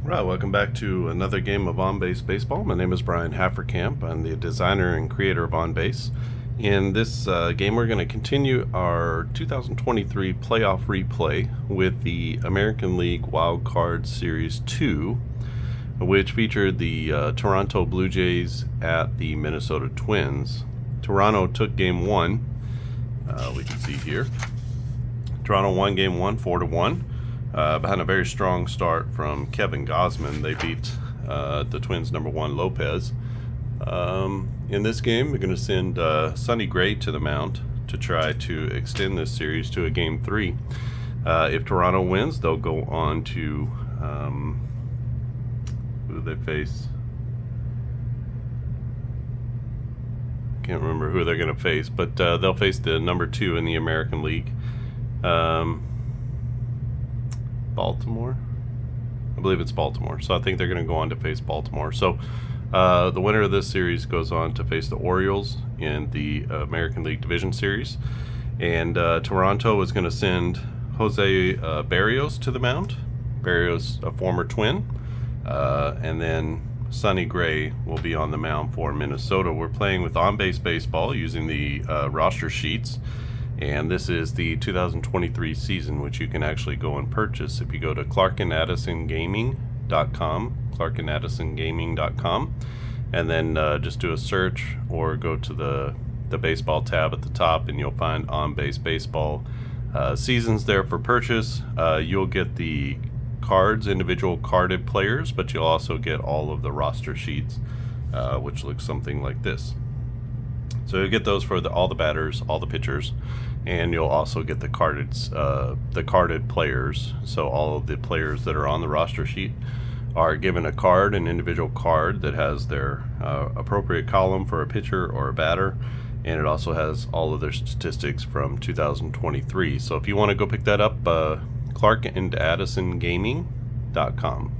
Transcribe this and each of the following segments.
Right, welcome back to another game of On Base Baseball. My name is Brian Hafferkamp. I'm the designer and creator of On Base. In this game, we're going to continue our 2023 playoff replay with the American League Wild Card Series 2, which featured the Toronto Blue Jays at the Minnesota Twins. Toronto took Game 1. We can see here. Toronto won Game 1 4-1. Behind a very strong start from Kevin Gausman, they beat the Twins' number 1 Lopez. In this game, we're going to send Sonny Gray to the mound to try to extend this series to a Game 3. If Toronto wins, they'll go on to who do they face? Can't remember who they're going to face, but they'll face the number 2 in the American League. Baltimore? I believe it's Baltimore. So I think they're going to go on to face Baltimore. So the winner of this series goes on to face the Orioles in the American League Division Series. And Toronto is going to send Jose Berrios to the mound. Berrios, a former Twin. And then Sonny Gray will be on the mound for Minnesota. We're playing with on-base baseball using the roster sheets. And this is the 2023 season, which you can actually go and purchase if you go to clarkandaddisongaming.com, clarkandaddisongaming.com, and then just do a search or go to the baseball tab at the top, and you'll find on-base baseball seasons there for purchase. You'll get the cards, individual carded players, but you'll also get all of the roster sheets, which looks something like this. So you'll get those for all the batters, all the pitchers, and you'll also get the carded players. So all of the players that are on the roster sheet are given a card, an individual card that has their appropriate column for a pitcher or a batter, and it also has all of their statistics from 2023. So if you want to go pick that up, clarkandaddisongaming.com.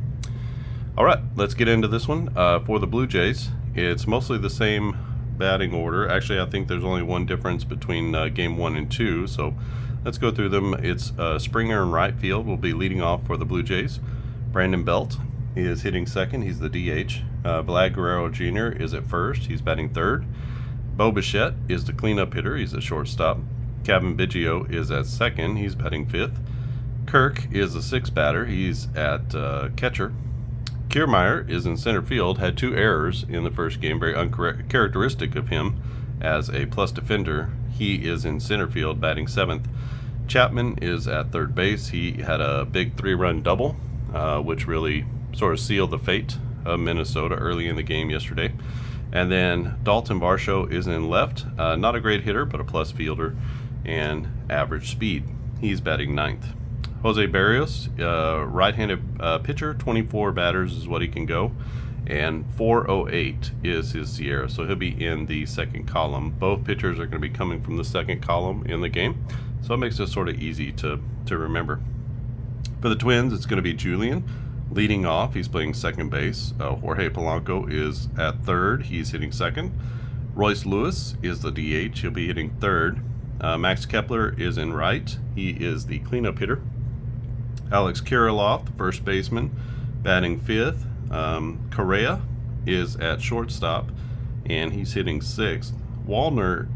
All right, let's get into this one. For the Blue Jays, it's mostly the same batting order. Actually, I think there's only one difference between Game 1 and 2, so let's go through them. It's Springer in right field will be leading off for the Blue Jays. Brandon Belt is hitting second. He's the DH. Vlad Guerrero Jr. is at first. He's batting third. Bo Bichette is the cleanup hitter. He's a shortstop. Kevin Biggio is at second. He's batting fifth. Kirk is the sixth batter. He's at catcher. Kiermaier is in center field, had 2 errors in the first game, very uncharacteristic of him as a plus defender. He is in center field, batting 7th. Chapman is at third base. He had a big 3-run double, which really sort of sealed the fate of Minnesota early in the game yesterday. And then Dalton Varsho is in left, not a great hitter, but a plus fielder and average speed. He's batting 9th. Jose Berrios, right-handed pitcher, 24 batters is what he can go, and 408 is his Sierra, so he'll be in the second column. Both pitchers are going to be coming from the second column in the game, so it makes it sort of easy to remember. For the Twins, it's going to be Julian leading off. He's playing second base. Jorge Polanco is at third. He's hitting second. Royce Lewis is the DH. He'll be hitting third. Max Kepler is in right. He is the cleanup hitter. Alex Kirilloff, the first baseman, batting fifth. Correa is at shortstop, and he's hitting sixth. Wallner,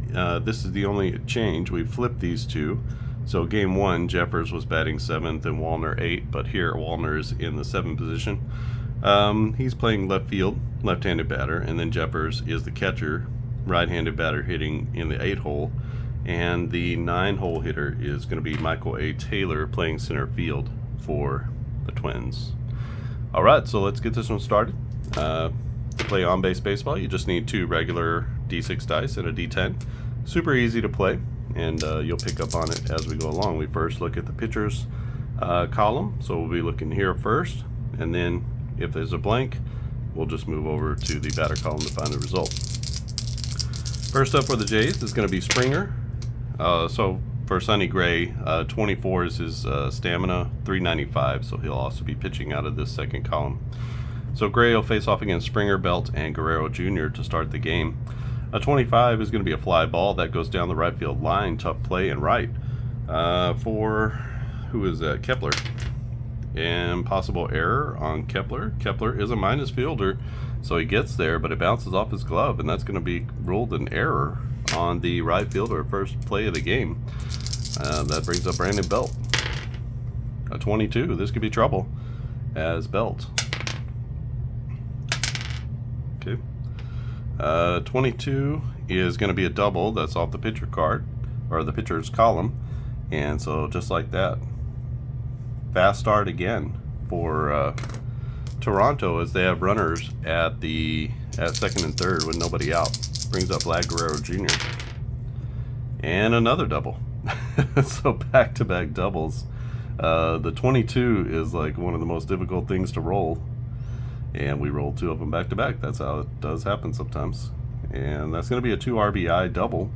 this is the only change. We flipped these two. So Game 1, Jeffers was batting 7th and Wallner 8th, but here Wallner is in the 7th position. He's playing left field, left-handed batter, and then Jeffers is the catcher, right-handed batter hitting in the 8-hole. And the 9-hole hitter is going to be Michael A. Taylor playing center field for the Twins. All right, so let's get this one started. To play on-base baseball, you just need 2 regular D6 dice and a D10. Super easy to play, and you'll pick up on it as we go along. We first look at the pitcher's column, so we'll be looking here first, and then if there's a blank, we'll just move over to the batter column to find the result. First up for the Jays is going to be Springer. So for Sonny Gray, 24 is his stamina, 395, so he'll also be pitching out of this second column. So Gray will face off against Springer, Belt, and Guerrero Jr. to start the game. A 25 is going to be a fly ball that goes down the right field line. Tough play and right. For, who is that? Kepler. And possible error on Kepler. Kepler is a minus fielder, so he gets there, but it bounces off his glove, and that's going to be ruled an error on the right fielder, first play of the game. That brings up Brandon Belt. A 22. This could be trouble as Belt. Okay. 22 is going to be a double. That's off the pitcher card, or the pitcher's column. And so just like that, fast start again for Toronto, as they have runners at second and third with nobody out. Brings up Vlad Guerrero Jr. And another double. So back-to-back doubles. The 22 is like one of the most difficult things to roll, and we rolled 2 of them back-to-back. That's how it does happen sometimes. And that's going to be a 2 RBI double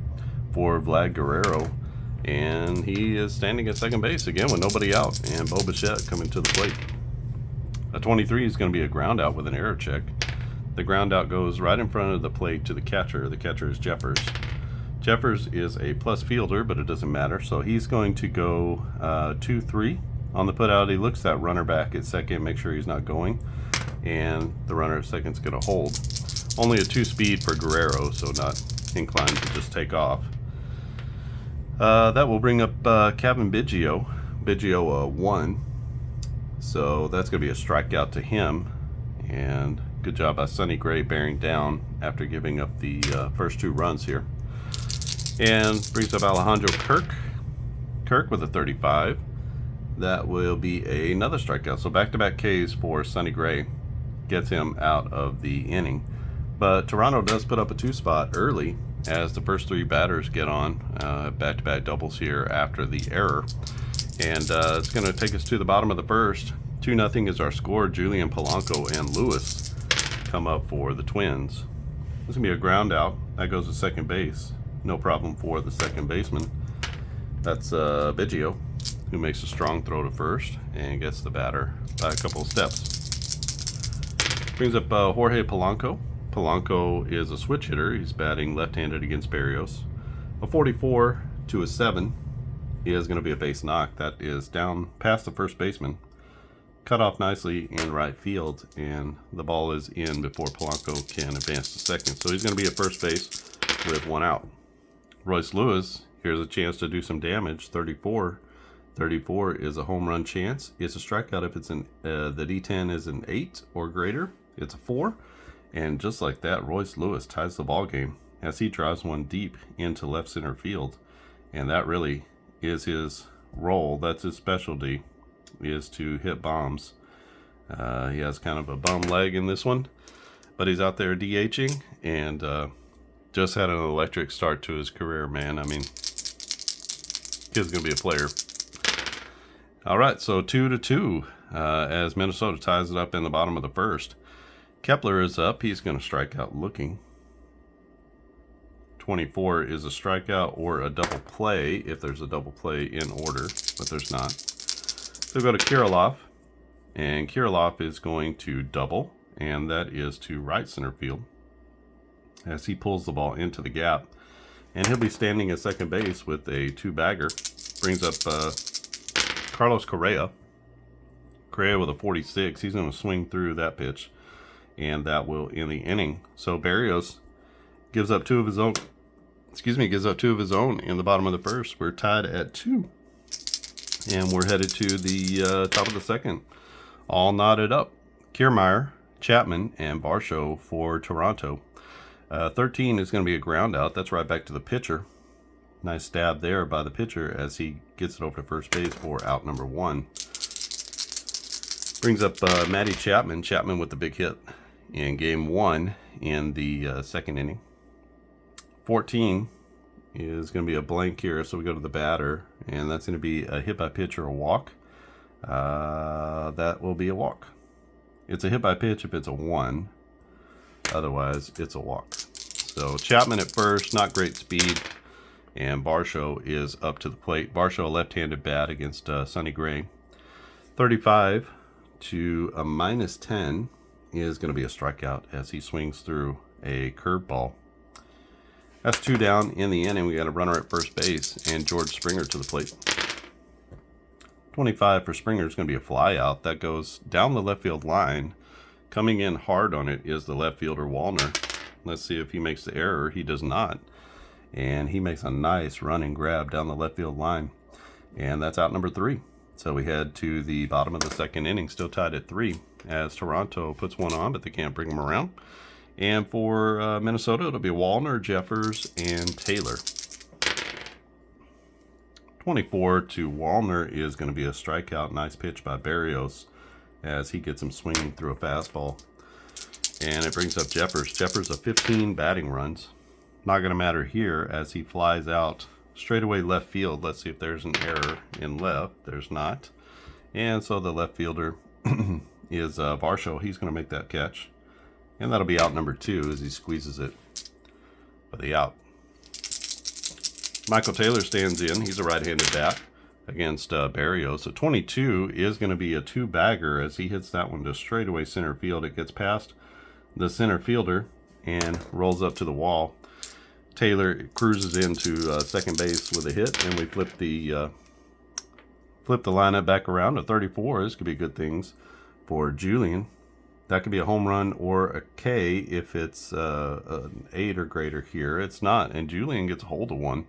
for Vlad Guerrero, and he is standing at second base again with nobody out, and Bo Bichette coming to the plate. A 23 is going to be a ground out with an error check. The ground out goes right in front of the plate to the catcher. The catcher is Jeffers. Jeffers is a plus fielder, but it doesn't matter, so he's going to go 2-3 on the put out. He looks that runner back at second, make sure he's not going, and the runner at second's going to hold. Only a 2-speed for Guerrero, so not inclined to just take off. That will bring up Kevin Biggio. Biggio 1, so that's going to be a strikeout to him, and good job by Sonny Gray bearing down after giving up the first 2 runs here. And brings up Alejandro Kirk. Kirk with a 35. That will be another strikeout. So back-to-back Ks for Sonny Gray. Gets him out of the inning. But Toronto does put up a 2 spot early as the first 3 batters get on. Back-to-back doubles here after the error. And it's going to take us to the bottom of the first. 2-0 is our score. Julian Polanco and Lewis come up for the Twins. This is going to be a ground out. That goes to second base. No problem for the second baseman. That's Biggio, who makes a strong throw to first and gets the batter by a couple of steps. Brings up Jose Polanco. Polanco is a switch hitter. He's batting left-handed against Berrios. A 44 to a 7 is going to be a base knock. That is down past the first baseman. Cut off nicely in right field, and the ball is in before Polanco can advance to second. So he's going to be at first base with 1 out. Royce Lewis, here's a chance to do some damage. 34. 34 is a home run chance. It's a strikeout if it's the D10 is an 8 or greater. It's a 4. And just like that, Royce Lewis ties the ball game as he drives one deep into left center field. And that really is his role. That's his specialty, is to hit bombs. He has kind of a bum leg in this one, but he's out there DHing, and just had an electric start to his career, man. I mean, kid's gonna be a player. All right, so 2-2 as Minnesota ties it up in the bottom of the first. Kepler is up. He's gonna strike out looking. 24 is a strikeout or a double play if there's a double play in order, but there's not. So go to Kirilloff, and Kirilloff is going to double, and that is to right center field as he pulls the ball into the gap, and he'll be standing at second base with a 2-bagger. Brings up Carlos Correa. Correa with a 46. He's going to swing through that pitch, and that will end the inning. So Berrios gives up 2 of his own. Gives up 2 of his own in the bottom of the first. We're tied at 2, and we're headed to the top of the second. All knotted up. Kiermaier, Chapman, and Varsho for Toronto. 13 is going to be a ground out. That's right back to the pitcher. Nice stab there by the pitcher as he gets it over to first base for out number 1. Brings up Matty Chapman. Chapman with the big hit in game 1 in the second inning. 14 is going to be a blank here, so we go to the batter, and that's going to be a hit by pitch or a walk. That will be a walk. It's a hit by pitch if it's a 1. Otherwise, it's a walk. So Chapman at first, not great speed, and Varsho is up to the plate. Varsho, a left-handed bat against Sonny Gray. 35 to a -10 is going to be a strikeout as he swings through a curveball. That's 2 down in the inning. We got a runner at first base and George Springer to the plate. 25 for Springer is going to be a fly out. That goes down the left field line. Coming in hard on it is the left fielder, Wallner. Let's see if he makes the error. He does not. And he makes a nice running grab down the left field line. And that's out number 3. So we head to the bottom of the second inning, still tied at 3, as Toronto puts one on, but they can't bring him around. And for Minnesota, it'll be Wallner, Jeffers, and Taylor. 24 to Wallner is going to be a strikeout. Nice pitch by Berrios as he gets him swinging through a fastball. And it brings up Jeffers. Jeffers of 15 batting runs. Not going to matter here as he flies out straightaway left field. Let's see if there's an error in left. There's not. And so the left fielder is Varsho. He's going to make that catch. And that'll be out number 2 as he squeezes it for the out. Michael Taylor stands in. He's a right-handed bat against Berrios. So 22 is going to be a 2-bagger as he hits that one to straightaway center field. It gets past the center fielder and rolls up to the wall. Taylor cruises into second base with a hit, and we flip the lineup back around to 34. This could be good things for Julian. That could be a home run or a K if it's an 8 or greater here. It's not, and Julian gets a hold of one.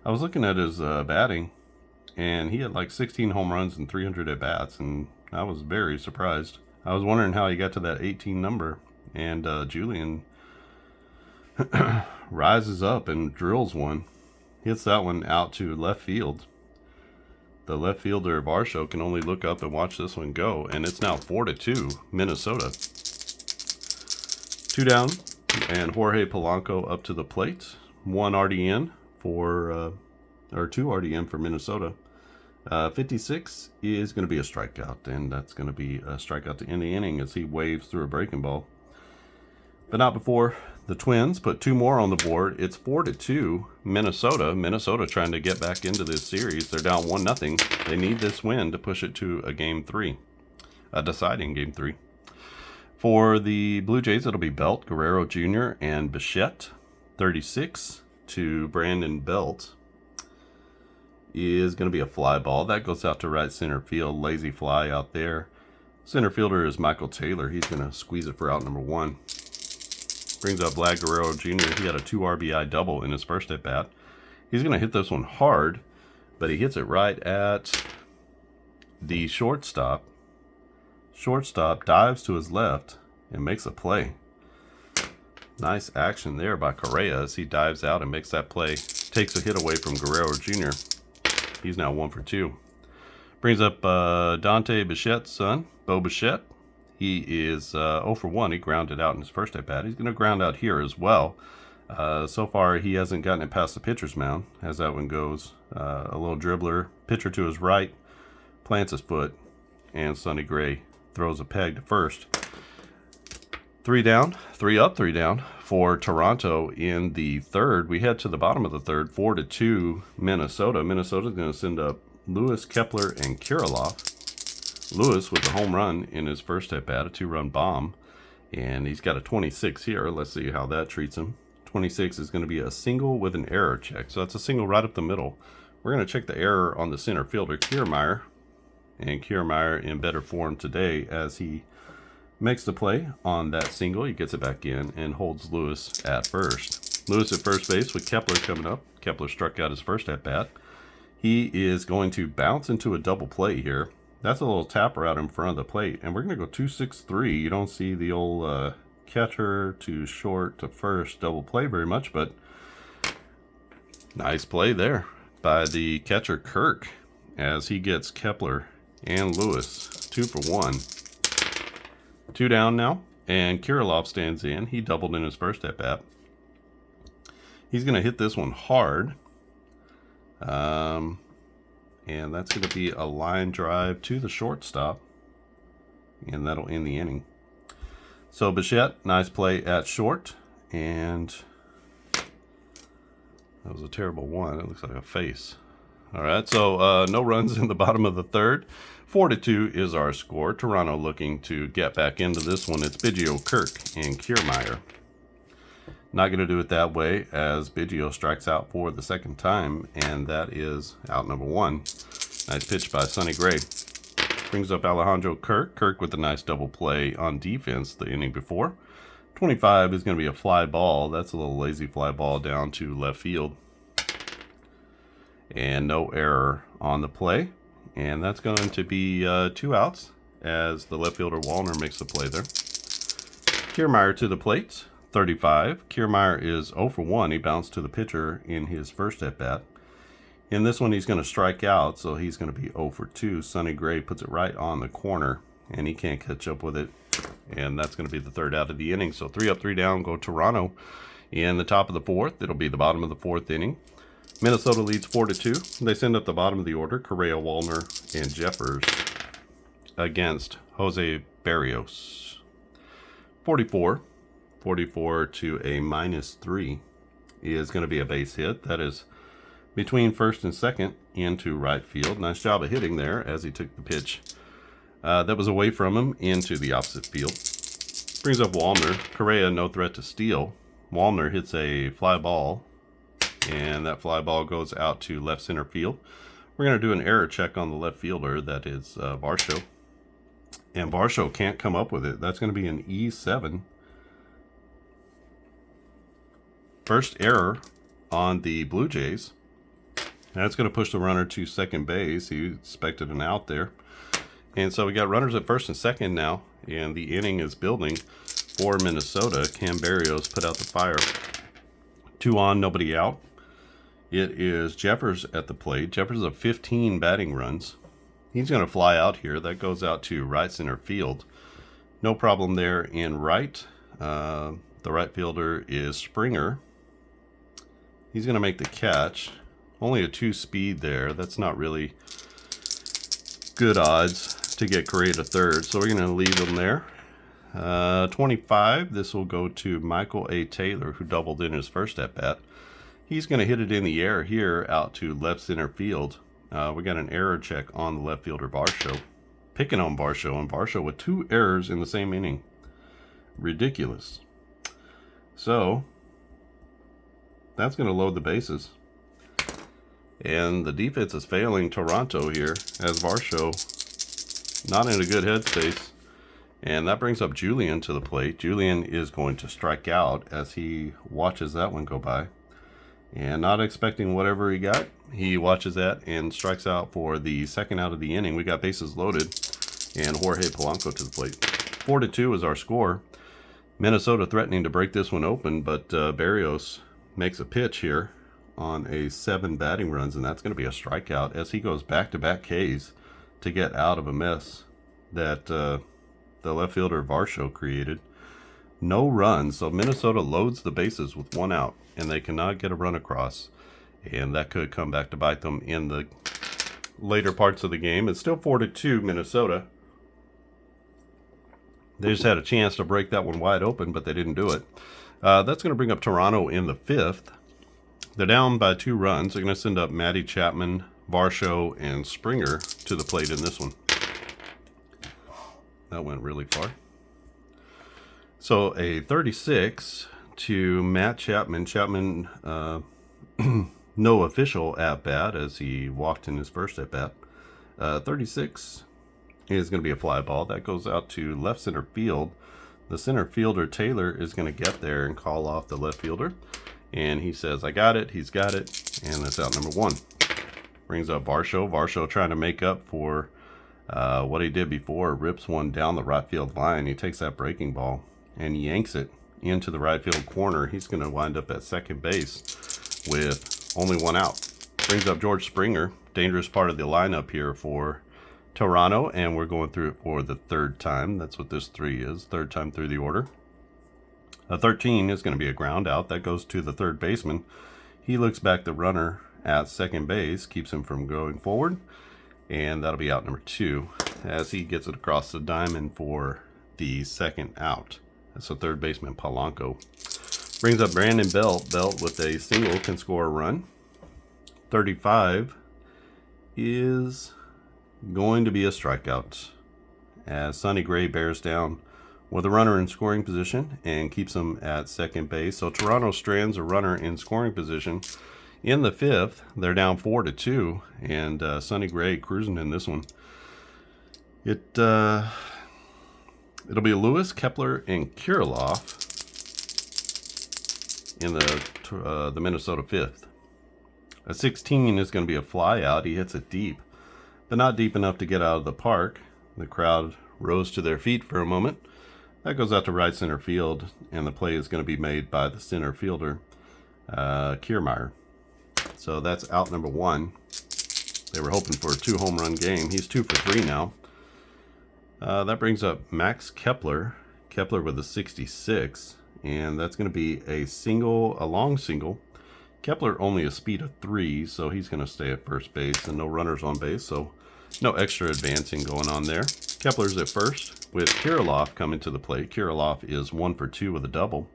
I was looking at his batting, and he had like 16 home runs and 300 at-bats, and I was very surprised. I was wondering how he got to that 18 number, and Julian rises up and drills one. Hits that one out to left field. The left fielder, Varsho, can only look up and watch this one go, and it's now 4-2, Minnesota. 2 down, and Jorge Polanco up to the plate. 1 RDN for, or 2 RDN for Minnesota. 56 is going to be a strikeout, and that's going to be a strikeout to end the inning as he waves through a breaking ball. But not before the Twins put 2 more on the board. It's 4-2 Minnesota. Minnesota trying to get back into this series. They're down 1-0. They need this win to push it to a game 3, a deciding game 3. For the Blue Jays, it'll be Belt, Guerrero Jr., and Bichette. 36 to Brandon Belt is going to be a fly ball. That goes out to right center field. Lazy fly out there. Center fielder is Michael Taylor. He's going to squeeze it for out number 1. Brings up Vlad Guerrero Jr. He had a 2 RBI double in his first at bat. He's going to hit this one hard, but he hits it right at the shortstop. Shortstop dives to his left and makes a play. Nice action there by Correa as he dives out and makes that play. Takes a hit away from Guerrero Jr. He's now 1 for 2. Brings up Dante Bichette's son, Bo Bichette. He is 0 for 1. He grounded out in his first at bat. He's going to ground out here as well. So far, he hasn't gotten it past the pitcher's mound as that one goes. A little dribbler, pitcher to his right, plants his foot, and Sonny Gray throws a peg to first. 3 down, 3 up, 3 down for Toronto in the third. We head to the bottom of the third, 4-2 Minnesota. Minnesota's going to send up Lewis, Kepler, and Kirilloff. Lewis with a home run in his first at bat, a 2-run bomb, and he's got a 26 here. Let's see how that treats him. 26 is going to be a single with an error check, so that's a single right up the middle. We're going to check the error on the center fielder, Kiermaier, and Kiermaier in better form today as he makes the play on that single. He gets it back in and holds Lewis at first. Lewis at first base with Kepler coming up. Kepler struck out his first at bat. He is going to bounce into a double play here. That's a little tapper out in front of the plate, and we're going to go 2-6-3. You don't see the old catcher to short to first double play very much, but nice play there by the catcher Kirk as he gets Kepler and Lewis 2 for 1. 2 down now, and Kirilloff stands in. He doubled in his first at bat. He's going to hit this one hard. And that's going to be a line drive to the shortstop. And that'll end the inning. So Bichette, nice play at short. And that was a terrible one. It looks like a face. All right, so no runs in the bottom of the third. 4-2 is our score. Toronto looking to get back into this one. It's Biggio, Kirk, and Kiermaier. Not going to do it that way as Biggio strikes out for the second time, and that is out number 1. Nice pitch by Sonny Gray. Brings up Alejandro Kirk. Kirk with a nice double play on defense the inning before. 25 is going to be a fly ball. That's a little lazy fly ball down to left field. And no error on the play. And that's going to be 2 outs as the left fielder Wallner makes the play there. Kiermaier to the plate, 35. Kiermaier is 0 for 1. He bounced to the pitcher in his first at-bat. In this one, he's going to strike out, so he's going to be 0 for 2. Sonny Gray puts it right on the corner, and he can't catch up with it. And that's going to be the 3rd out of the inning. So 3 up, 3 down, go Toronto. In the top of the 4th, it'll be the bottom of the 4th inning. Minnesota leads 4-2. They send up the bottom of the order, Correa, Wallner, and Jeffers against Jose Berrios. 44 to a -3 is going to be a base hit. That is between first and second into right field. Nice job of hitting there as he took the pitch that was away from him into the opposite field. Brings up Wallner. Correa, no threat to steal. Wallner hits a fly ball, and that fly ball goes out to left center field. We're going to do an error check on the left fielder. That is Varsho. And Varsho can't come up with it. That's going to be an E7. First error on the Blue Jays. That's going to push the runner to second base. He expected an out there. And so we got runners at first and second now. And the inning is building for Minnesota. Cam Berrios put out the fire. 2 on, nobody out. It is Jeffers at the plate. Jeffers of 15 batting runs. He's going to fly out here. That goes out to right center field. No problem there in right. The right fielder is Springer. He's going to make the catch. Only a 2 speed there. That's not really good odds to get Correa to third. So we're going to leave him there. 25. This will go to Michael A. Taylor, who doubled in his first at-bat. He's going to hit it in the air here out to left center field. We got an error check on the left fielder Varsho. Picking on Varsho, and Varsho with 2 errors in the same inning. Ridiculous. So that's going to load the bases. And the defense is failing Toronto here as Varsho not in a good headspace. And that brings up Julian to the plate. Julian is going to strike out as he watches that one go by. And not expecting whatever he got, he watches that and strikes out for the 2nd out of the inning. We got bases loaded and Jorge Polanco to the plate. 4-2 is our score. Minnesota threatening to break this one open, but Berrios makes a pitch here on a 7 batting runs, and that's going to be a strikeout as he goes back-to-back Ks to get out of a mess that the left fielder Varsho created. No runs, so Minnesota loads the bases with 1 out, and they cannot get a run across, and that could come back to bite them in the later parts of the game. It's still 4-2 Minnesota. They just had a chance to break that one wide open, but they didn't do it. That's going to bring up Toronto in the 5th. They're down by 2 runs. They're going to send up Matty Chapman, Varsho, and Springer to the plate in this one. That went really far. So a 36 to Matt Chapman. Chapman, no official at-bat as he walked in his first at-bat. 36 is going to be a fly ball. That goes out to left center field. The center fielder, Taylor, is going to get there and call off the left fielder. And he says, I got it. He's got it. And that's out number 1. Brings up Varsho. Varsho trying to make up for what he did before. Rips one down the right field line. He takes that breaking ball and yanks it into the right field corner. He's going to wind up at second base with only 1 out. Brings up George Springer. Dangerous part of the lineup here for Toronto, and we're going through it for the 3rd time. That's what this 3 is, 3rd time through the order. A 13 is going to be a ground out. That goes to the 3rd baseman. He looks back the runner at second base, keeps him from going forward, and that'll be out number 2 as he gets it across the diamond for the 2nd out. That's the 3rd baseman Polanco. Brings up Brandon Belt. Belt with a single can score a run. 35 is going to be a strikeout as Sonny Gray bears down with a runner in scoring position and keeps him at second base. So Toronto strands a runner in scoring position In the fifth, they're down 4-2, and Sonny Gray cruising in this one. It'll be Lewis, Kepler, and Kirilloff in the Minnesota fifth. A 16 is going to be a fly out. He hits it deep, but not deep enough to get out of the park. The crowd rose to their feet for a moment. That goes out to right center field, and the play is going to be made by the center fielder, Kiermaier. So that's out number 1. They were hoping for a 2 home run game. He's 2 for 3 now. That brings up Max Kepler. Kepler with a 66, and that's going to be a long single. Kepler only a speed of 3, so he's going to stay at first base, and no runners on base, so no extra advancing going on there. Kepler's at first with Kirilloff coming to the plate. Kirilloff is 1 for 2 with a double.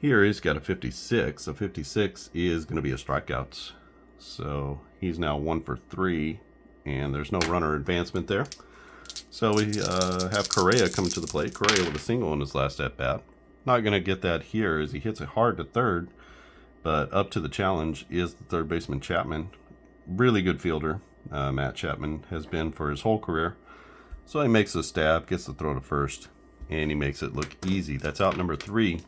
Here he's got a 56. A 56 is going to be a strikeout. So he's now 1 for 3, and there's no runner advancement there. So we have Correa coming to the plate. Correa with a single in his last at-bat. Not going to get that here as he hits it hard to third, but up to the challenge is the third baseman Chapman. Really good fielder. Matt Chapman has been for his whole career. So he makes a stab, gets the throw to first, and he makes it look easy. That's out number 3.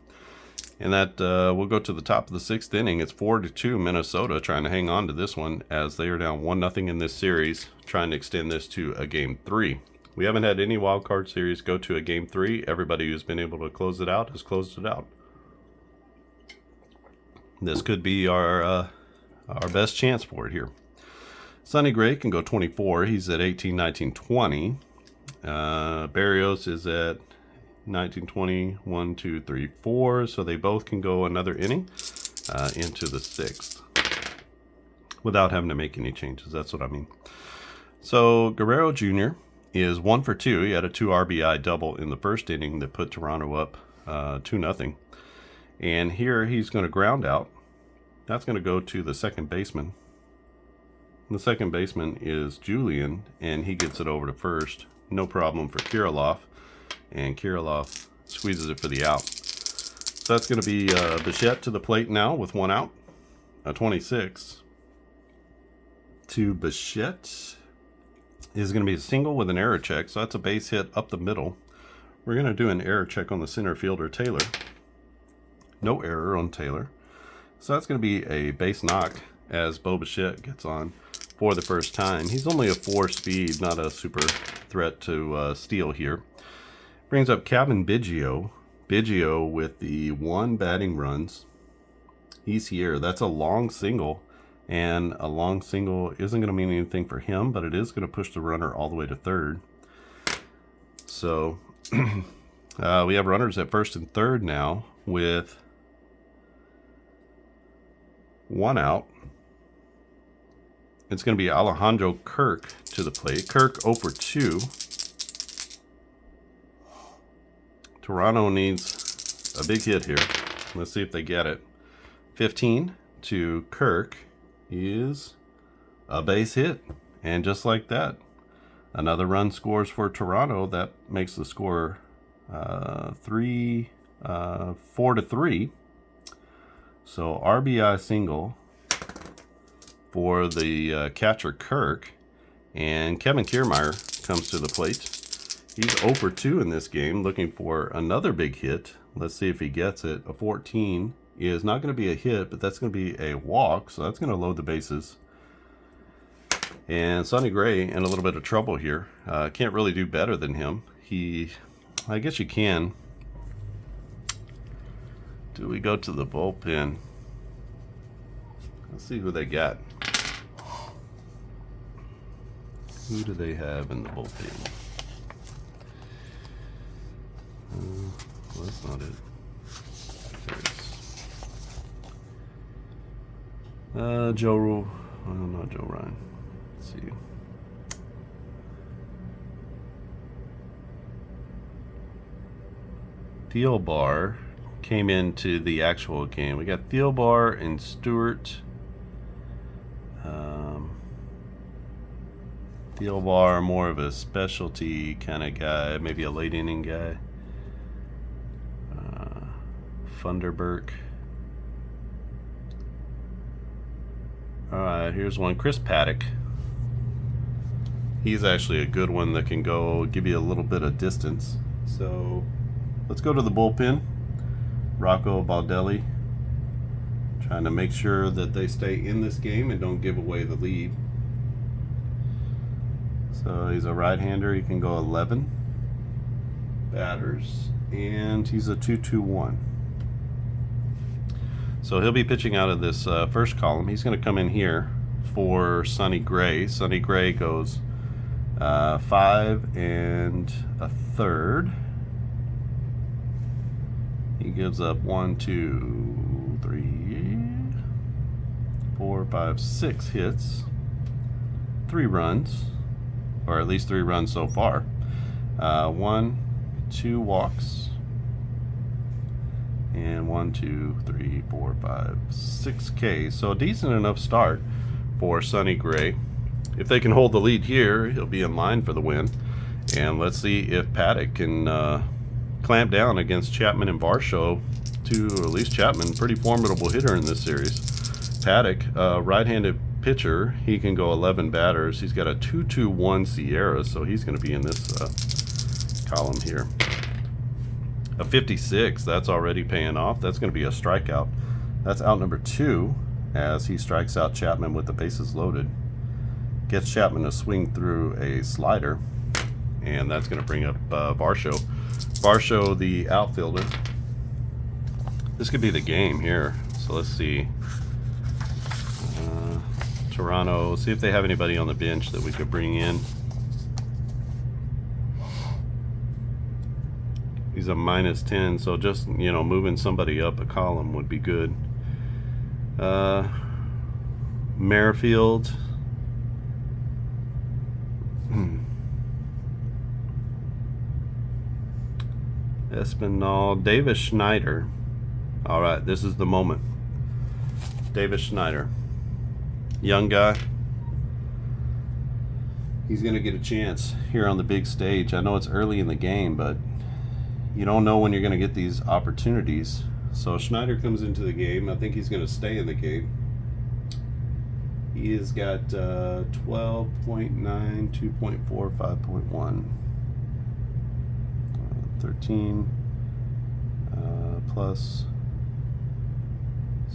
And that will go to the top of the 6th inning. It's 4-2 Minnesota trying to hang on to this one as they are down 1-0 in this series, trying to extend this to a game 3. We haven't had any wild card series go to a game 3. Everybody who's been able to close it out has closed it out. This could be our best chance for it here. Sonny Gray can go 24. He's at 18, 19, 20. Berrios is at 19, 20, 1, 2, 3, 4. So they both can go another inning into the 6th without having to make any changes. That's what I mean. So Guerrero Jr. is 1 for 2. He had a 2 RBI double in the first inning that put Toronto up 2-0. And here he's going to ground out. That's going to go to the second baseman. The second baseman is Julian, and he gets it over to first. No problem for Kirilloff. And Kirilloff squeezes it for the out. So that's going to be Bichette to the plate now with 1 out. A 26 to Bichette is going to be a single with an error check. So that's a base hit up the middle. We're going to do an error check on the center fielder, Taylor. No error on Taylor. So that's going to be a base knock as Bo Bichette gets on for the first time. He's only a 4 speed, not a super threat to steal here. Brings up Kevin Biggio. Biggio with the 1 batting runs. He's here. That's a long single. And a long single isn't going to mean anything for him, but it is going to push the runner all the way to third. So we have runners at first and third now with 1 out. It's going to be Alejandro Kirk to the plate. Kirk 0 for 2. Toronto needs a big hit here. Let's see if they get it. 15 to Kirk is a base hit. And just like that, another run scores for Toronto. That makes the score 4-3. So RBI single for the catcher Kirk, and Kevin Kiermaier comes to the plate. He's 0 for 2 in this game, looking for another big hit. Let's see if he gets it. A 14 is not going to be a hit, but that's going to be a walk, so that's going to load the bases. And Sonny Gray in a little bit of trouble here. Can't really do better than him. I guess you can. Do we go to the bullpen? Let's see who they got. Who do they have in the bullpen? Well, that's not it. Joe, well, not Joe Ryan. Let's see. Thielbar came into the actual game. We got Thielbar and Stewart. Thielbar, more of a specialty kind of guy, maybe a late inning guy. Funderburk. Alright, here's one. Chris Paddock. He's actually a good one that can go give you a little bit of distance. So let's go to the bullpen. Rocco Baldelli, trying to make sure that they stay in this game and don't give away the lead. So he's a right-hander. He can go 11 batters, and he's a 2-2-1. So he'll be pitching out of this first column. He's going to come in here for Sonny Gray. Sonny Gray goes 5 1/3. He gives up 1, 2, 3, 4, 5, 6 hits, 3 runs, or at least 3 runs so far. 1, 2 walks, and 1, 2, 3, 4, 5, 6 Ks. So a decent enough start for Sonny Gray. If they can hold the lead here, he'll be in line for the win. And let's see if Paddock can clamp down against Chapman and Varsho, at least Chapman, pretty formidable hitter in this series. Paddock, right-handed pitcher, he can go 11 batters. He's got a 2-2-1 Sierra, so he's going to be in this column here. A 56, that's already paying off. That's going to be a strikeout. That's out number 2 as he strikes out Chapman with the bases loaded. Gets Chapman to swing through a slider, and that's going to bring up Varsho. Varsho, the outfielder. This could be the game here. So let's see. Toronto, see if they have anybody on the bench that we could bring in. He's a -10, so just, you know, moving somebody up a column would be good. Merrifield. Espinal. Davis Schneider. All right, this is the moment. Davis Schneider. Young guy. He's going to get a chance here on the big stage. I know it's early in the game, but you don't know when you're going to get these opportunities. So Schneider comes into the game. I think he's going to stay in the game. He has got 12.9, 2.4, 5.1, 13 plus.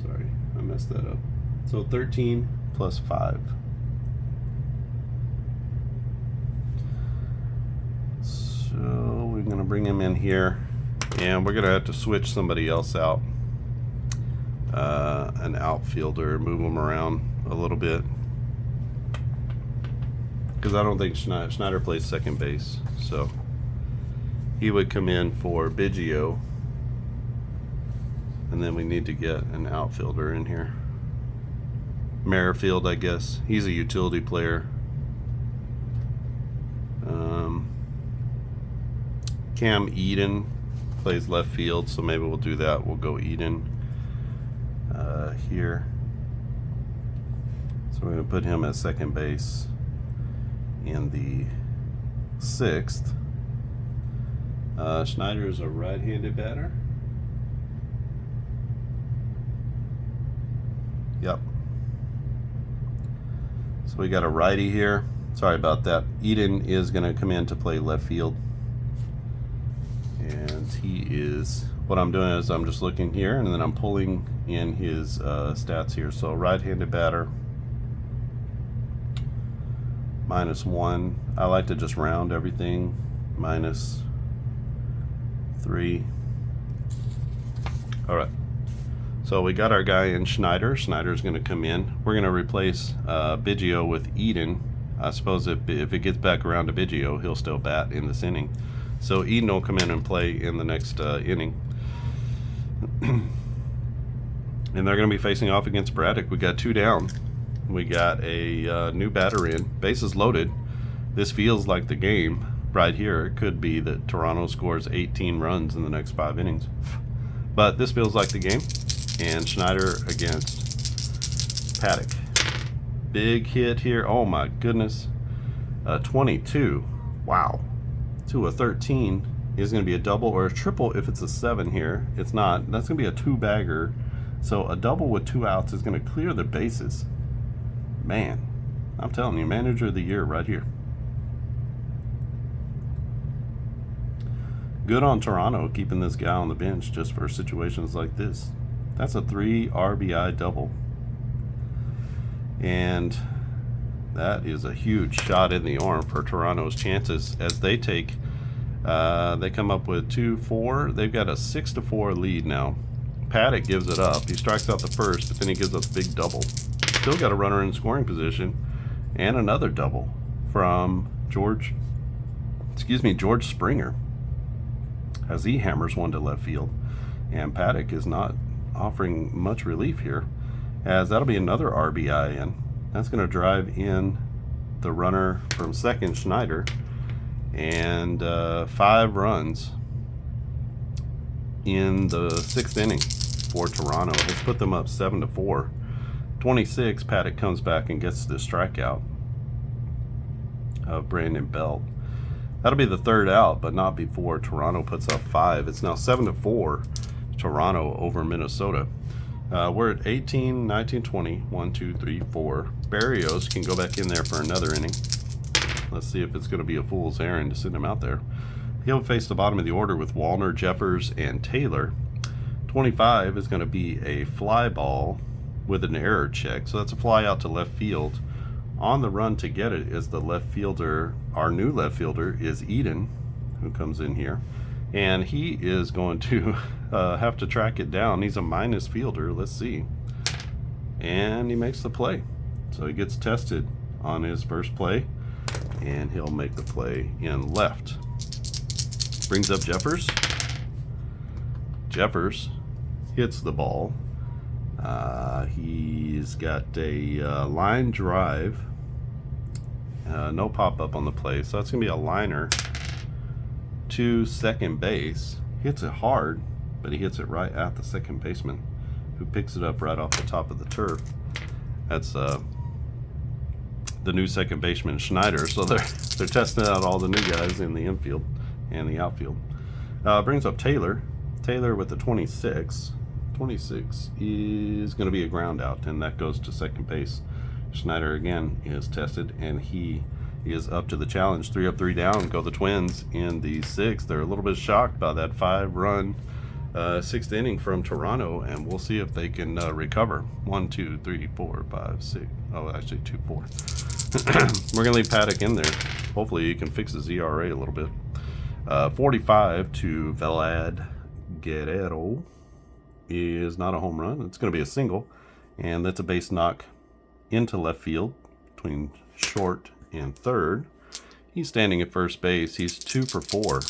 Sorry, I messed that up. So 13 plus 5. So we're going to bring him in here, and we're going to have to switch somebody else out. An outfielder, move him around a little bit, because I don't think Schneider plays second base, so he would come in for Biggio, and then we need to get an outfielder in here. Merrifield, I guess. He's a utility player. Cam Eden plays left field, so maybe we'll do that. We'll go Eden here. So we're going to put him at second base in the 6th. Schneider is a right-handed batter. Yep. So we got a righty here. Sorry about that. Eden is going to come in to play left field. And he is, what I'm doing is I'm just looking here, and then I'm pulling in his stats here. So right-handed batter, -1. I like to just round everything. -3. All right. So we got our guy in Schneider. Schneider's going to come in. We're going to replace Biggio with Eden. I suppose if it gets back around to Biggio, he'll still bat in this inning. So Eden will come in and play in the next inning. And they're going to be facing off against Braddock. We got 2 down. We got a new batter in. Bases loaded. This feels like the game right here. It could be that Toronto scores 18 runs in the next 5 innings. But this feels like the game. And Schneider against Paddock. Big hit here. Oh my goodness. 22. Wow. To a 13 is going to be a double or a triple if it's a 7 here. It's not. That's going to be a 2-bagger. So a double with 2 outs is going to clear the bases. Man, I'm telling you, manager of the year right here. Good on Toronto keeping this guy on the bench just for situations like this. That's a 3 RBI double. And that is a huge shot in the arm for Toronto's chances as they take, they come up with 2-4. They've got a 6-4 lead now. Paddock gives it up. He strikes out the first, but then he gives up a big double. Still got a runner in scoring position, and another double from George Springer, as he hammers one to left field. And Paddock is not offering much relief here, as that'll be another RBI in. That's going to drive in the runner from second, Schneider, and 5 runs in the 6th inning for Toronto. Has put them up 7-4. 26, Paddock comes back and gets the strikeout of Brandon Belt. That'll be the 3rd out, but not before Toronto puts up 5. It's now 7-4 Toronto over Minnesota. We're at 18, 19, 20. 1, 2, 3, 4. Berrios can go back in there for another inning. Let's see if it's going to be a fool's errand to send him out there. He'll face the bottom of the order with Wallner, Jeffers, and Taylor. 25 is going to be a fly ball with an error check. So that's a fly out to left field. On the run to get it is the left fielder. Our new left fielder is Eden, who comes in here. And he is going to have to track it down. He's a minus fielder. Let's see. And he makes the play. So he gets tested on his first play, and he'll make the play in left. Brings up Jeffers. Jeffers hits the ball. He's got a line drive. No pop-up on the play, so that's going to be a liner to second base. Hits it hard, but he hits it right at the second baseman, who picks it up right off the top of the turf. That's the new second baseman, Schneider. So they're testing out all the new guys in the infield and the outfield. Brings up Taylor. Taylor with the 26. 26 is going to be a ground out, and that goes to second base. Schneider again is tested, and he is up to the challenge. 3 up, 3 down go the Twins in the 6th. They're a little bit shocked by that 5-run 6th inning from Toronto, and we'll see if they can recover. 1, 2, 3, 4, 5, 6. Oh, actually 2, 4. We're going to leave Paddock in there. Hopefully he can fix his ERA a little bit. 45 to Vlad Guerrero is not a home run. It's going to be a single, and that's a base knock into left field between short and third. He's standing at first base. He's 2 for 4.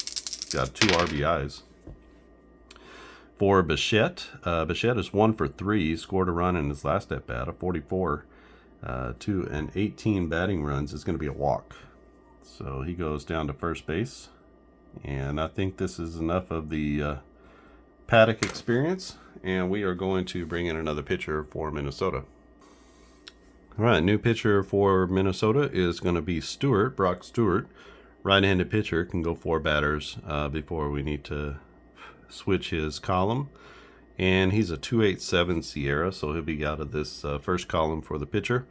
Got 2 RBIs. For Bichette, Bichette is 1 for 3. Scored a run in his last at bat, a 44 to an 18 batting runs is going to be a walk. So he goes down to first base, and I think this is enough of the Paddock experience, and we are going to bring in another pitcher for Minnesota. All right, new pitcher for Minnesota is going to be Stewart, Brock Stewart. Right-handed pitcher, can go 4 batters before we need to switch his column. And he's a 287 Sierra, so he'll be out of this first column for the pitcher.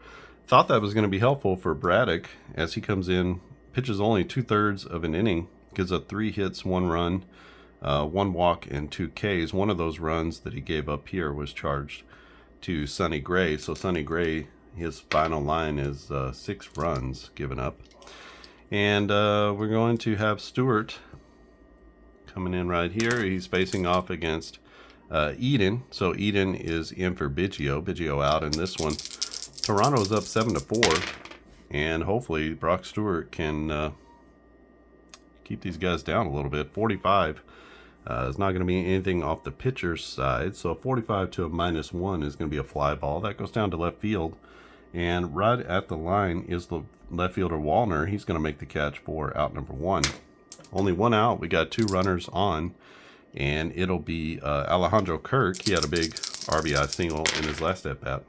Thought that was going to be helpful for Braddock as he comes in, pitches only 2/3 of an inning, gives up 3 hits, 1 run, 1 walk, and 2 Ks. One of those runs that he gave up here was charged to Sonny Gray. So Sonny Gray, his final line is 6 runs given up. And we're going to have Stewart coming in right here. He's facing off against Eden. So Eden is in for Biggio. Biggio out in this one. Toronto's up 7-4. And hopefully Brock Stewart can keep these guys down a little bit. 45 is not going to be anything off the pitcher's side. So 45 to a -1 is going to be a fly ball. That goes down to left field. And right at the line is the left fielder Wallner. He's going to make the catch for out number 1. Only 1 out. We got 2 runners on. And it'll be Alejandro Kirk. He had a big RBI single in his last at-bat.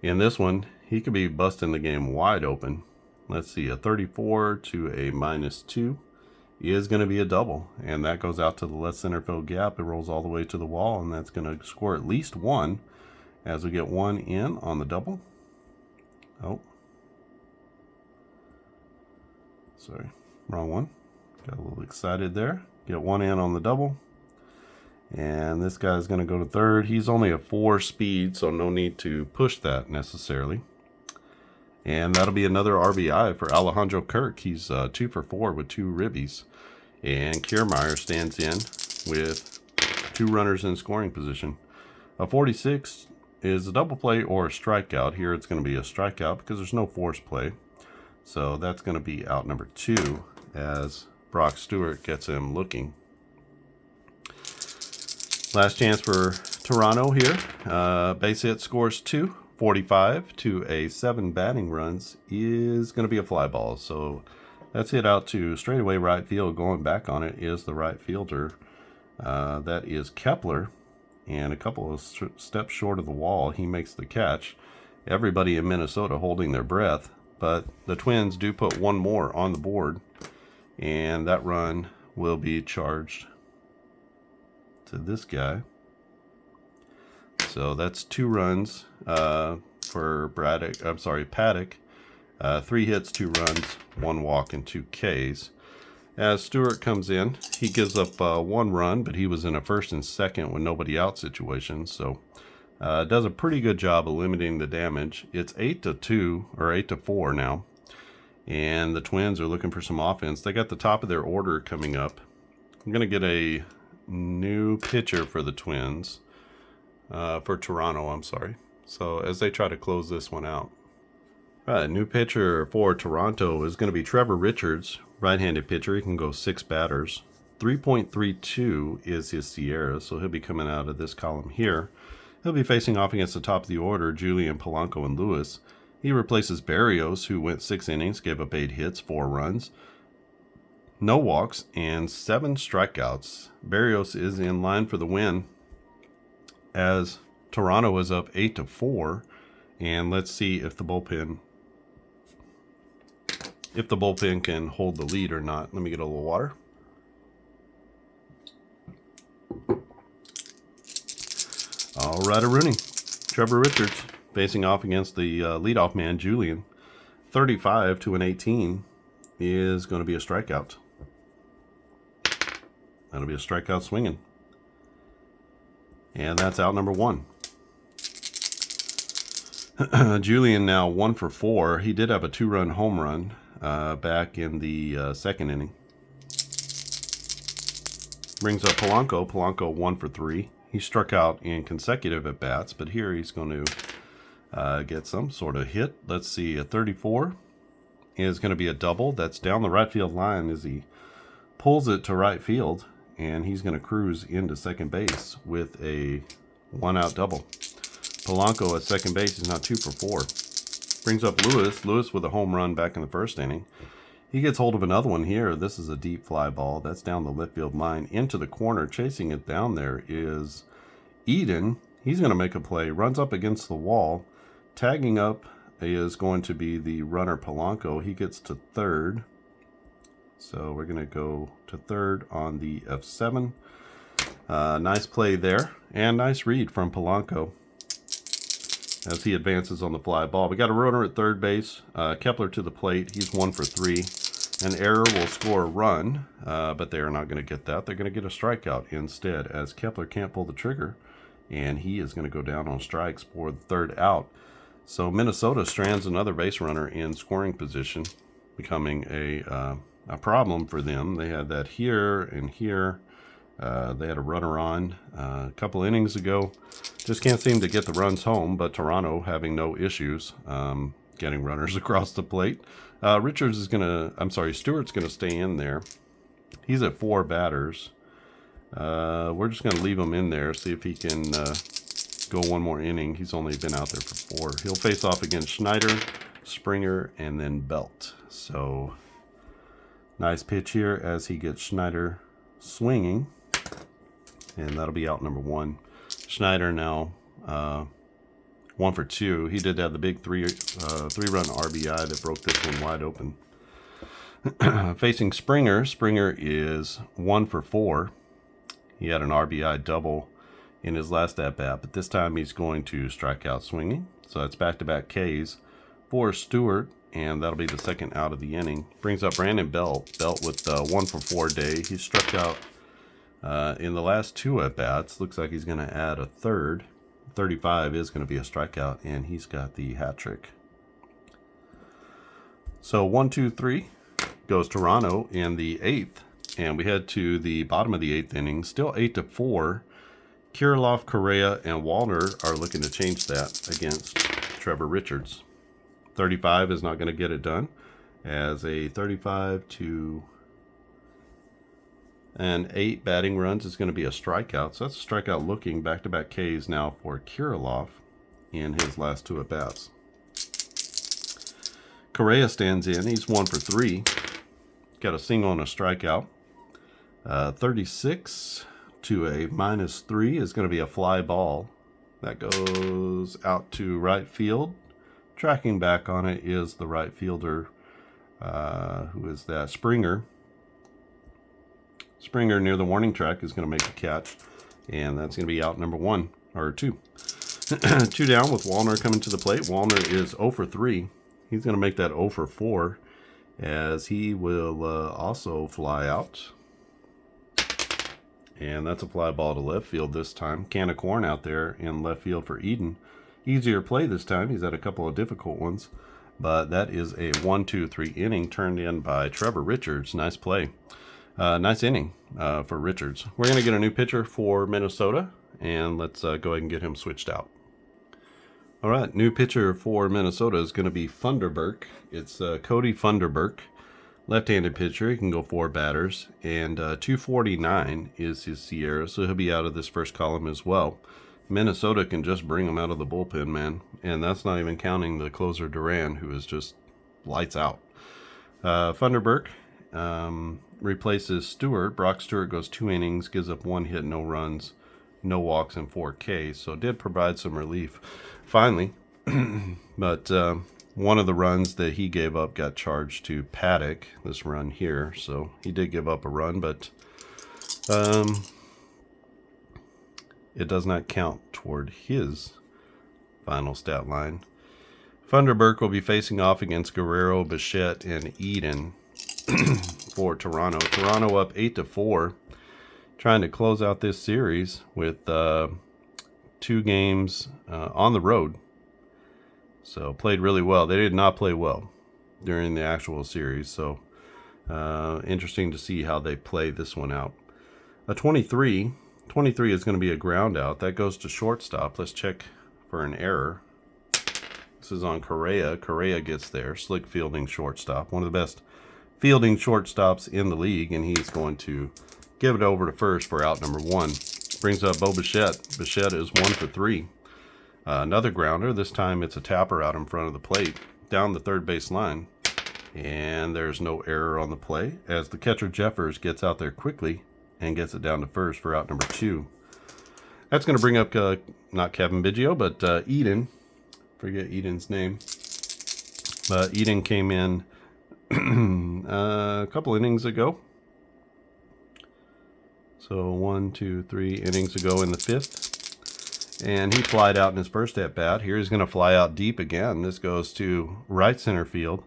In this one, he could be busting the game wide open. Let's see, a 34 to a -2 is going to be a double. And that goes out to the left center field gap. It rolls all the way to the wall, and that's going to score at least 1 as we get 1 in on the double. Oh, sorry, wrong one. Got a little excited there. Get one in on the double. And this guy's going to go to third. He's only a 4 speed, so no need to push that necessarily. And that'll be another RBI for Alejandro Kirk. He's 2 for 4 with 2 ribbies. And Kiermaier stands in with 2 runners in scoring position. A 46 is a double play or a strikeout. Here it's going to be a strikeout because there's no force play. So that's going to be out number 2 as Brock Stewart gets him looking. Last chance for Toronto here. Base hit scores 2. 45 to a 7 batting runs is going to be a fly ball. So that's hit out to straightaway right field. Going back on it is the right fielder. That is Kepler. And a couple of steps short of the wall, he makes the catch. Everybody in Minnesota holding their breath. But the Twins do put one more on the board. And that run will be charged to this guy. So that's 2 runs for Paddock. 3 hits, 2 runs, 1 walk, and 2 Ks. As Stewart comes in, he gives up 1 run, but he was in a first and second with nobody out situation. So does a pretty good job of limiting the damage. It's 8-2 or 8-4 now. And the Twins are looking for some offense. They got the top of their order coming up. I'm going to get a new pitcher for the Twins. For Toronto, I'm sorry. So as they try to close this one out. New pitcher for Toronto is going to be Trevor Richards, right-handed pitcher. He can go 6 batters. 3.32 is his Sierra, so he'll be coming out of this column here. He'll be facing off against the top of the order, Julian, Polanco, and Lewis. He replaces Berrios, who went 6 innings, gave up 8 hits, 4 runs, no walks, and 7 strikeouts. Berrios is in line for the win as Toronto is up 8-4. And let's see if the bullpen can hold the lead or not. Let me get a little water. All right, a Rooney. Trevor Richards facing off against the leadoff man, Julian. 35 to an 18 is going to be a strikeout. That'll be a strikeout swinging. And that's out number 1. Julian now 1 for 4. He did have a 2-run home run back in the second inning. Brings up Polanco. Polanco 1 for 3. He struck out in consecutive at bats, but here he's going to get some sort of hit. Let's see, a 34 is going to be a double. That's down the right field line as he pulls it to right field, and he's going to cruise into second base with a 1-out double. Polanco at second base is now 2 for 4. Brings up Lewis. Lewis with a home run back in the first inning. He gets hold of another one here. This is a deep fly ball. That's down the left field line into the corner. Chasing it down there is Eden. He's going to make a play. Runs up against the wall. Tagging up is going to be the runner Polanco. He gets to third. So we're going to go to third on the F7. Nice play there. And nice read from Polanco as he advances on the fly ball. We got a runner at third base. Kepler to the plate. He's 1 for 3. An error will score a run, but they are not going to get that. They're going to get a strikeout instead, as Kepler can't pull the trigger, and he is going to go down on strikes for the 3rd out. So Minnesota strands another base runner in scoring position, becoming a problem for them. They had that here and here. They had a runner on a couple innings ago. Just can't seem to get the runs home, but Toronto having no issues getting runners across the plate. Stewart's going to stay in there. He's at 4 batters. We're just going to leave him in there, see if he can go one more inning. He's only been out there for 4. He'll face off against Schneider, Springer, and then Belt. So nice pitch here as he gets Schneider swinging. And that'll be out number 1. Schneider now 1 for 2. He did have the big 3-run RBI that broke this one wide open. Facing Springer. Springer is 1 for 4. He had an RBI double in his last at-bat, but this time he's going to strike out swinging. So that's back-to-back Ks for Stewart, and that'll be the second out of the inning. Brings up Brandon Belt. Belt with 1 for 4 day. He struck out in the last 2 at-bats. Looks like he's going to add a third. 35 is going to be a strikeout, and he's got the hat trick. So 1, 2, 3 goes Toronto in the 8th, and we head to the bottom of the 8th inning. Still 8-4. Kirilloff, Correa, and Wallner are looking to change that against Trevor Richards. 35 is not going to get it done, as a 35 to an 8 batting runs is going to be a strikeout. So that's a strikeout looking. Back-to-back Ks now for Kirilloff in his last 2 at-bats. Correa stands in. He's 1 for 3. Got a single and a strikeout. 36 to a -3 is going to be a fly ball. That goes out to right field. Tracking back on it is the right fielder. Who is that? Springer. Springer near the warning track is going to make the catch. And that's going to be out number 1 or 2. 2 down with Wallner coming to the plate. Wallner is 0 for 3. He's going to make that 0 for 4, as he will also fly out. And that's a fly ball to left field this time. Can of corn out there in left field for Eden. Easier play this time. He's had a couple of difficult ones. But that is a 1, 2, 3 inning turned in by Trevor Richards. Nice play. Nice inning for Richards. We're going to get a new pitcher for Minnesota. And let's go ahead and get him switched out. All right, new pitcher for Minnesota is going to be Funderburk. It's Cody Funderburk, left-handed pitcher. He can go 4 batters, and 249 is his Sierra, so he'll be out of this first column as well. Minnesota can just bring him out of the bullpen, man, and that's not even counting the closer Duran, who is just lights out. Funderburk replaces Stewart. Brock Stewart goes 2 innings, gives up 1 hit, no runs, no walks, and 4 Ks, so did provide some relief finally. But one of the runs that he gave up got charged to Paddock, this run here, so he did give up a run, but it does not count toward his final stat line. Funderburk will be facing off against Guerrero, Bichette, and Eden for Toronto. Toronto up 8-4. Trying to close out this series with 2 games on the road. So played really well. They did not play well during the actual series. So interesting to see how they play this one out. A 23 is going to be a ground out. That goes to shortstop. Let's check for an error. This is on Correa. Correa gets there. Slick fielding shortstop. One of the best fielding shortstops in the league. And he's going to give it over to first for out number 1. Brings up Bo Bichette. Bichette is 1 for 3. Another grounder. This time it's a tapper out in front of the plate. Down the third base line. And there's no error on the play, as the catcher Jeffers gets out there quickly and gets it down to first for out number 2. That's going to bring up not Kevin Biggio, but Eden. Forget Eden's name. But Eden came in a couple innings ago. So 1, 2, 3 innings ago in the 5th. And he flied out in his first at-bat. Here he's going to fly out deep again. This goes to right center field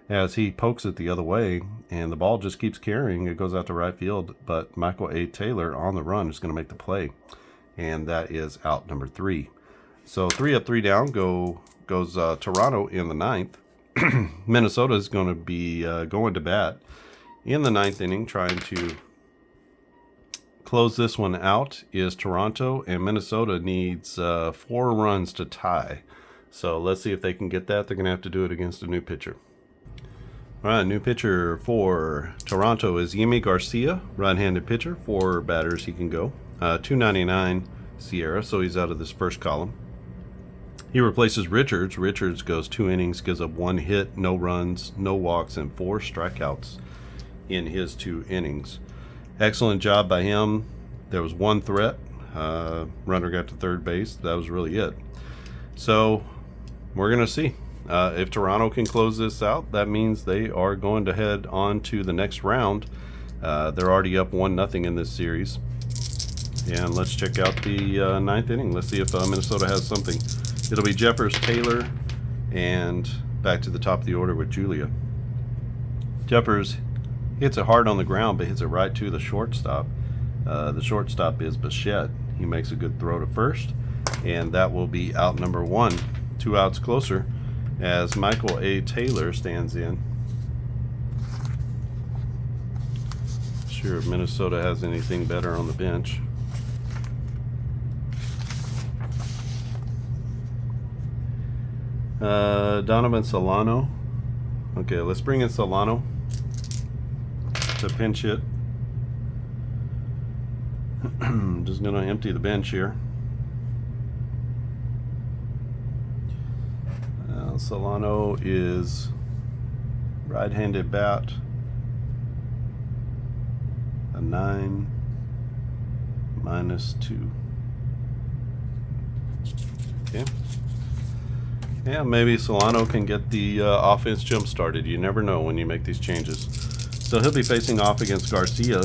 as he pokes it the other way. And the ball just keeps carrying. It goes out to right field. But Michael A. Taylor on the run is going to make the play. And that is out number 3. So 3 up, 3 down goes Toronto in the 9th. Minnesota is going to be going to bat in the 9th inning, trying to close this one out is Toronto, and Minnesota needs 4 runs to tie. So let's see if they can get that. They're going to have to do it against a new pitcher. All right, new pitcher for Toronto is Yimi Garcia, right-handed pitcher. 4 batters he can go. 299 Sierra, so he's out of this first column. He replaces Richards. Richards goes 2 innings, gives up 1 hit, no runs, no walks, and 4 strikeouts in his 2 innings. Excellent job by him. There was 1 threat. Runner got to third base. That was really it. So we're going to see. If Toronto can close this out, that means they are going to head on to the next round. They're already up 1-0 in this series. And let's check out the 9th inning. Let's see if Minnesota has something. It'll be Jeffers, Taylor, and back to the top of the order with Julia. Jeffers hits it hard on the ground, but hits it right to the shortstop. The shortstop is Bichette. He makes a good throw to first, and that will be out number 1. 2 outs closer as Michael A. Taylor stands in. Sure if Minnesota has anything better on the bench. Donovan Solano. Okay, let's bring in Solano to pinch hit. Just gonna empty the bench here. Solano is right-handed bat, a 9 -2. Okay. Yeah, maybe Solano can get the offense jump started. You never know when you make these changes. So he'll be facing off against Garcia,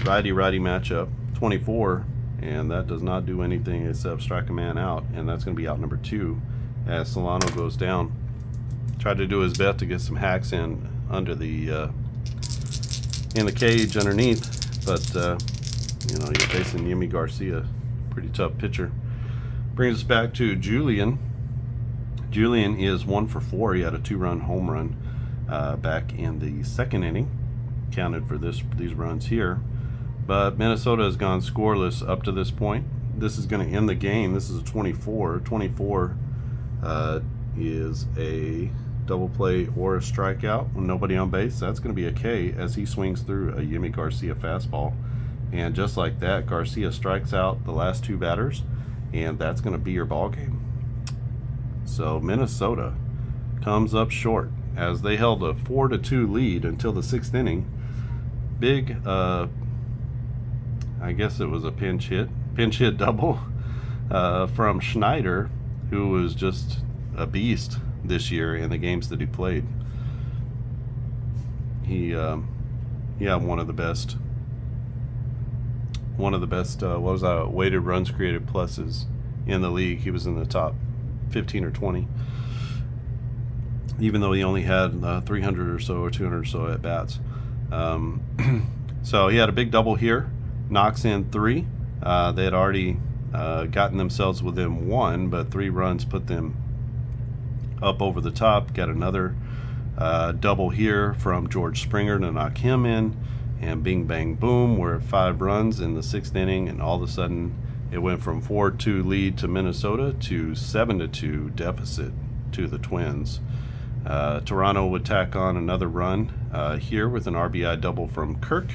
righty-righty matchup, 24, and that does not do anything except strike a man out, and that's going to be out number 2 as Solano goes down. Tried to do his best to get some hacks in under the in the cage underneath, but you know, you're facing Yimi Garcia, pretty tough pitcher. Brings us back to Julian. Julian is 1 for 4. He had a 2-run home run back in the 2nd inning. Counted for these runs here. But Minnesota has gone scoreless up to this point. This is going to end the game. This is a 24. 24 is a double play or a strikeout with nobody on base. That's going to be a K as he swings through a Yimi Garcia fastball. And just like that, Garcia strikes out the last 2 batters, and that's going to be your ball game. So Minnesota comes up short as they held a 4-2 lead until the 6th inning. Big, I guess it was a pinch hit double from Schneider, who was just a beast this year in the games that he played. He had one of the best what was that, weighted runs created pluses in the league. He was in the top 15 or 20, even though he only had 300 or so or 200 or so at bats. So he had a big double here, knocks in 3. They had already gotten themselves within 1, but 3 runs put them up over the top. Got another double here from George Springer to knock him in, and bing bang boom, we're at 5 runs in the 6th inning, and all of a sudden it went from 4-2 lead to Minnesota to 7-2 deficit to the Twins. Toronto would tack on another run here with an RBI double from Kirk,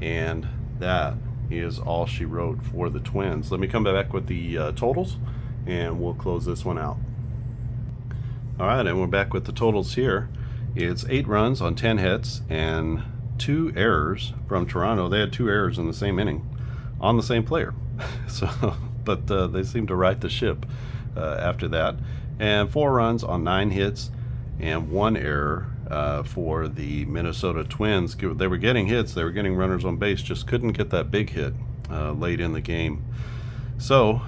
and that is all she wrote for the Twins. Let me come back with the totals, and we'll close this one out. All right, and we're back with the totals here. It's 8 runs on 10 hits and 2 errors from Toronto. They had 2 errors in the same inning on the same player. So, but they seem to right the ship after that. And 4 runs on 9 hits and 1 error for the Minnesota Twins. They were getting hits, they were getting runners on base, just couldn't get that big hit late in the game. So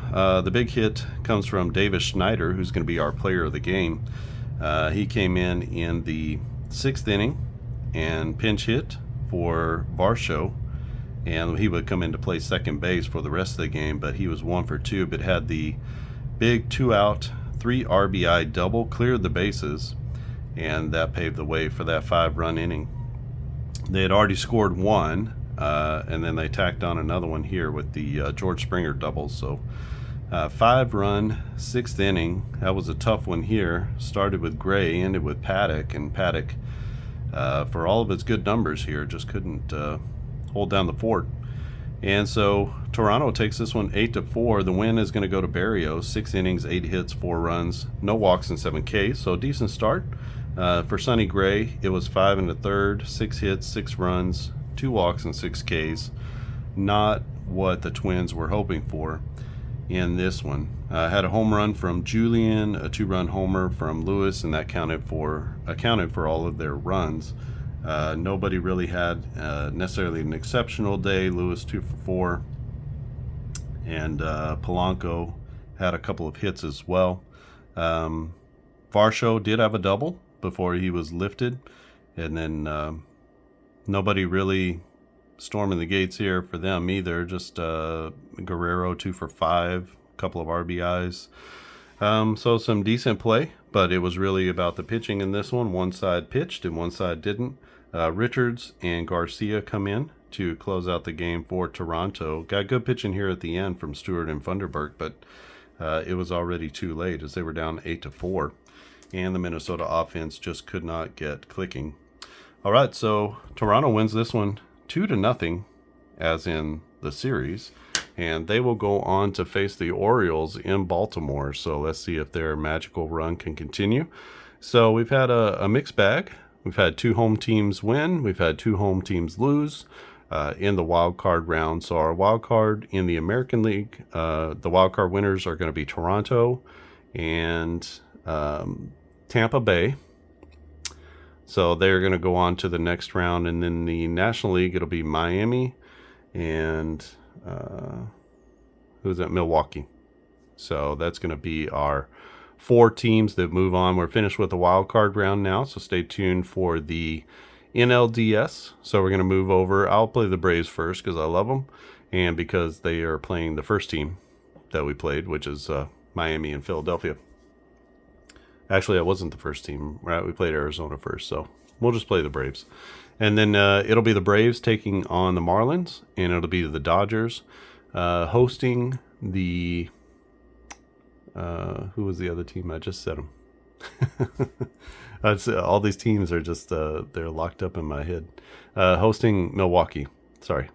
the big hit comes from Davis Schneider, who's going to be our player of the game. He came in the 6th inning and pinch hit for Varsho, and he would come in to play second base for the rest of the game, but he was 1 for 2, but had the big 2-out 3 RBI double, cleared the bases, and that paved the way for that 5-run inning. They had already scored 1, and then they tacked on another one here with the George Springer doubles. So 5-run 6th inning. That was a tough one here. Started with Gray, ended with Paddock, and Paddock, for all of its good numbers here, just couldn't hold down the fort. And so Toronto takes this one 8-4. The win is going to go to Berrios. 6 innings, 8 hits, 4 runs, no walks, and 7 Ks. So a decent start. For Sonny Gray, it was 5 1/3, 6 hits, 6 runs, 2 walks, and 6 Ks. Not what the Twins were hoping for in this one. Had a home run from Julian, a 2-run homer from Lewis, and that accounted for all of their runs. Nobody really had necessarily an exceptional day. Lewis 2 for 4, and Polanco had a couple of hits as well. Varsho did have a double before he was lifted, and then nobody really storming the gates here for them either. Just Guerrero 2 for 5, a couple of RBIs. So some decent play, but it was really about the pitching in this one. One side pitched and one side didn't. Richards and Garcia come in to close out the game for Toronto. Got good pitching here at the end from Stewart and Funderburk, but it was already too late as they were down 8-4, and the Minnesota offense just could not get clicking. All right, so Toronto wins this one 2-0, as in the series, and they will go on to face the Orioles in Baltimore. So let's see if their magical run can continue. So we've had a mixed bag. We've had 2 home teams win. We've had 2 home teams lose in the wild card round. So our wild card in the American League, the wild card winners are going to be Toronto and Tampa Bay. So they're going to go on to the next round. And then the National League, it'll be Miami and who's that? Milwaukee. So that's going to be our 4 teams that move on. We're finished with the wild card round now, so stay tuned for the NLDS. So we're going to move over. I'll play the Braves first because I love them, and because they are playing the first team that we played, which is Miami and Philadelphia. Actually, that wasn't the first team, right? We played Arizona first, so we'll just play the Braves. And then it'll be the Braves taking on the Marlins, and it'll be the Dodgers hosting the... who was the other team? I just said them. All these teams are just, they're locked up in my head. Hosting Milwaukee. Sorry.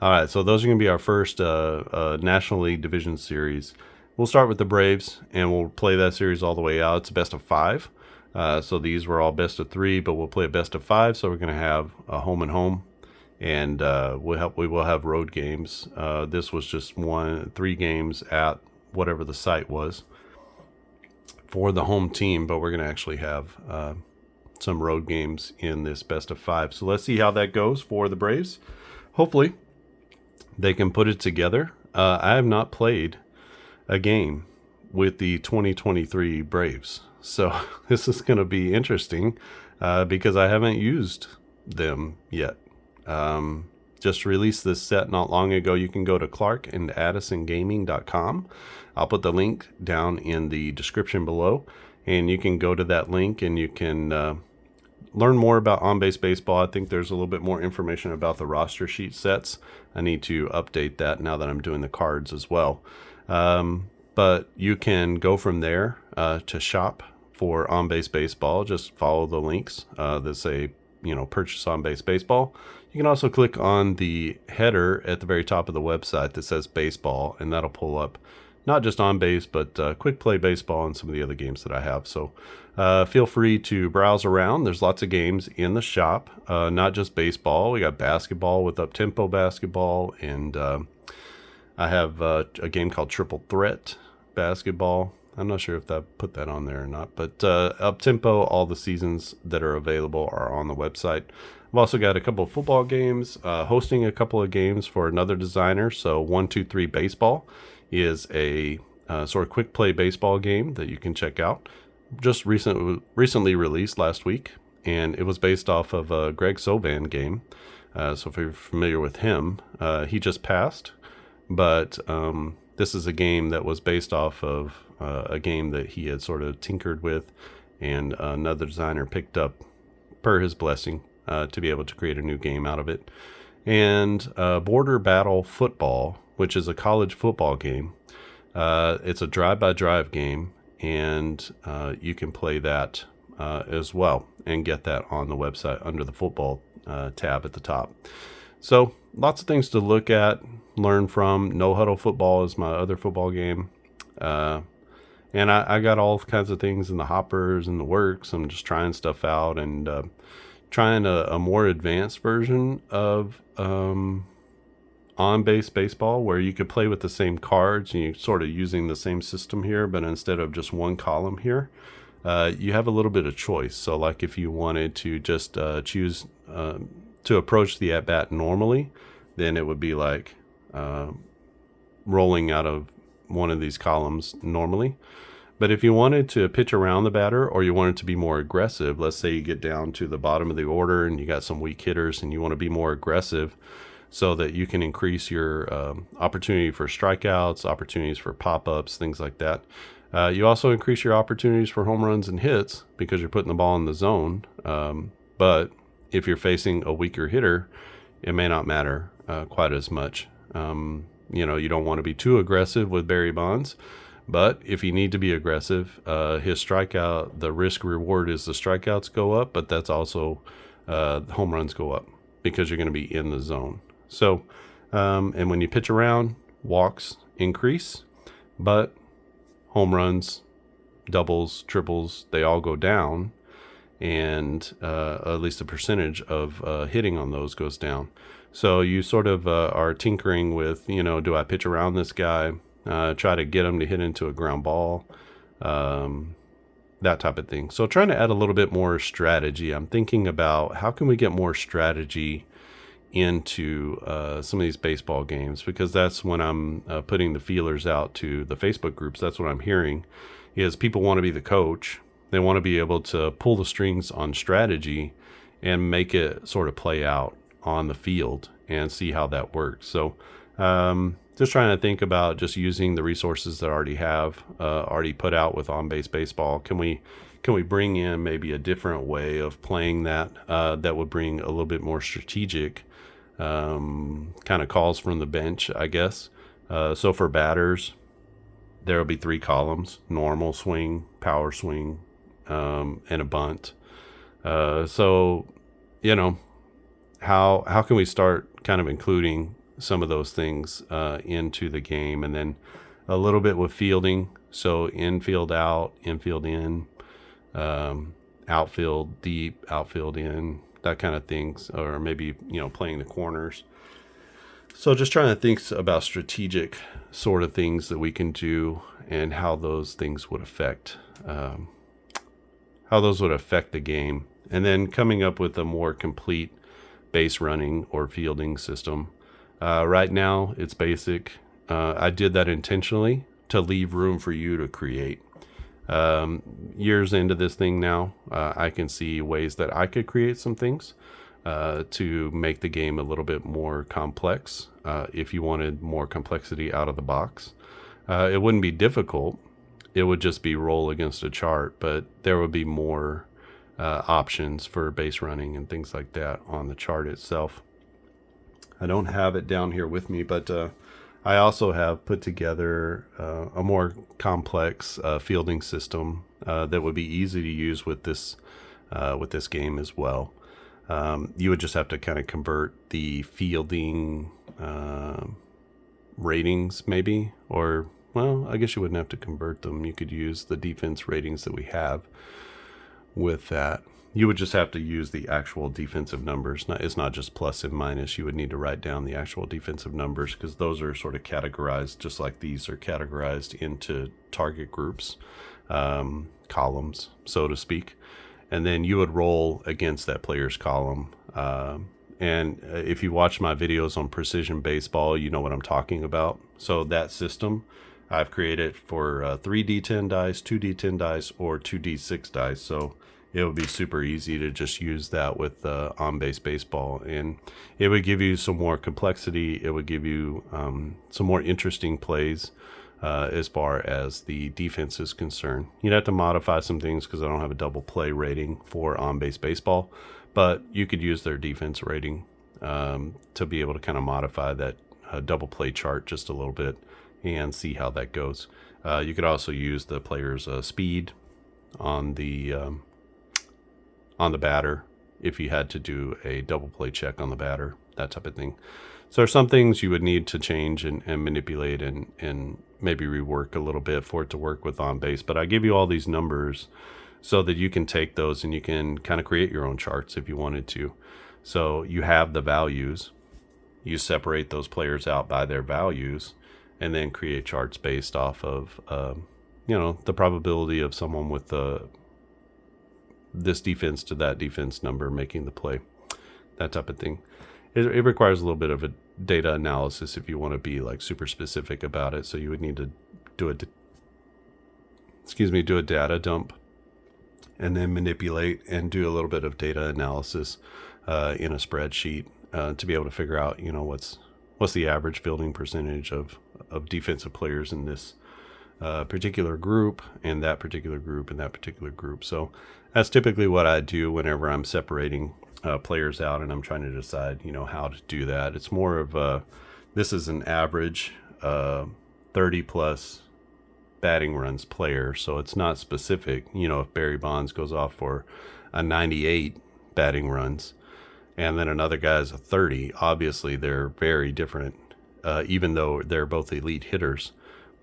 All right, so those are going to be our first National League Division Series. We'll start with the Braves, and we'll play that series all the way out. It's a best of 5. So these were all best of 3, but we'll play a best of 5. So we're going to have a home and home, and we will have road games. This was just 3 games at whatever the site was for the home team, but we're going to actually have some road games in this best of 5. So let's see how that goes for the Braves. Hopefully they can put it together. I have not played a game with the 2023 Braves, so this is going to be interesting because I haven't used them yet. Just released this set not long ago. You can go to clarkandaddisongaming.com. I'll put the link down in the description below, and you can go to that link and you can learn more about on-base baseball. I think there's a little bit more information about the roster sheet sets. I need to update that now that I'm doing the cards as well. But you can go from there to shop for on-base baseball. Just follow the links that say, purchase on-base baseball. You can also click on the header at the very top of the website that says baseball, and that'll pull up not just on base, but quick play baseball and some of the other games that I have. So feel free to browse around. There's lots of games in the shop, not just baseball. We got basketball with up-tempo basketball, and I have a game called Triple Threat basketball. I'm not sure if I put that on there or not, but up-tempo, all the seasons that are available are on the website. I've also got a couple of football games, hosting a couple of games for another designer. So 1-2-3 Baseball is a sort of quick play baseball game that you can check out. Just recently released last week, and it was based off of a Greg Sovan game. So if you're familiar with him, he just passed, but this is a game that was based off of a game that he had sort of tinkered with, and another designer picked up per his blessing to be able to create a new game out of it. And Border Battle Football, which is a college football game. It's a drive-by-drive game, and you can play that as well and get that on the website under the football tab at the top. So lots of things to look at, learn from. No Huddle Football is my other football game. And I got all kinds of things in the hoppers and the works. I'm just trying stuff out and trying a more advanced version of on-base baseball where you could play with the same cards and you're sort of using the same system here, but instead of just one column here, you have a little bit of choice. So like if you wanted to just choose to approach the at-bat normally, then it would be like rolling out of one of these columns normally. But if you wanted to pitch around the batter or you wanted to be more aggressive, let's say you get down to the bottom of the order and you got some weak hitters and you want to be more aggressive so that you can increase your opportunity for strikeouts, opportunities for pop-ups, things like that. You also increase your opportunities for home runs and hits because you're putting the ball in the zone. But if you're facing a weaker hitter, it may not matter quite as much. You don't want to be too aggressive with Barry Bonds, but if you need to be aggressive, his strikeout, the risk reward is the strikeouts go up, but that's also home runs go up because you're going to be in the zone. So, and when you pitch around, walks increase, but home runs, doubles, triples, they all go down, and at least the percentage of hitting on those goes down. So you sort of are tinkering with, do I pitch around this guy, try to get him to hit into a ground ball, that type of thing. So trying to add a little bit more strategy. I'm thinking about how can we get more strategy into some of these baseball games, because that's when I'm putting the feelers out to the Facebook groups. That's what I'm hearing is people want to be the coach. They want to be able to pull the strings on strategy and make it sort of play out on the field and see how that works. So just trying to think about just using the resources that I already put out with On Base Baseball. Can we bring in maybe a different way of playing that that would bring a little bit more strategic kind of calls from the bench, I guess. So for batters, there will be 3 columns: normal swing, power swing, and a bunt. So how can we start kind of including some of those things into the game, and then a little bit with fielding. So infield out, infield in, outfield deep, outfield in, that kind of things, or maybe playing the corners. So just trying to think about strategic sort of things that we can do and how those things would affect the game, and then coming up with a more complete base running or fielding system. Right now it's basic. I did that intentionally to leave room for you to create. Years into this thing now, I can see ways that I could create some things to make the game a little bit more complex. If you wanted more complexity out of the box, it wouldn't be difficult. It would just be roll against a chart, but there would be more options for base running and things like that on the chart itself. I don't have it down here with me, but I also have put together a more complex fielding system that would be easy to use with this game as well. You would just have to kind of convert the fielding ratings, maybe, or well, I guess you wouldn't have to convert them. You could use the defense ratings that we have with that. You would just have to use the actual defensive numbers. It's not just plus and minus. You would need to write down the actual defensive numbers, because those are sort of categorized just like these are categorized into target groups, columns, so to speak. And then you would roll against that player's column. And if you watch my videos on precision baseball, you know what I'm talking about. So that system I've created for 3D10 dice, 2D10 dice, or 2D6 dice. So it would be super easy to just use that with on-base baseball, and it would give you some more complexity. It would give you some more interesting plays as far as the defense is concerned. You'd have to modify some things because I don't have a double play rating for on-base baseball, but you could use their defense rating to be able to kind of modify that double play chart just a little bit and see how that goes. You could also use the player's speed on the batter if you had to do a double play check on the batter, that type of thing. So there's some things you would need to change and manipulate and maybe rework a little bit for it to work with on base. But I give you all these numbers so that you can take those and you can kind of create your own charts if you wanted to. So you have the values, you separate those players out by their values, and then create charts based off of the probability of someone with this defense to that defense number making the play, that type of thing. It requires a little bit of a data analysis if you want to be like super specific about it. So you would need to do do a data dump, and then manipulate and do a little bit of data analysis in a spreadsheet to be able to figure out, what's the average fielding percentage of defensive players in this particular group, and that particular group, and that particular group. So that's typically what I do whenever I'm separating players out and I'm trying to decide, how to do that. It's more of this is an average 30 plus batting runs player, so it's not specific. If Barry Bonds goes off for a 98 batting runs and then another guy's a 30, obviously they're very different. Even though they're both elite hitters,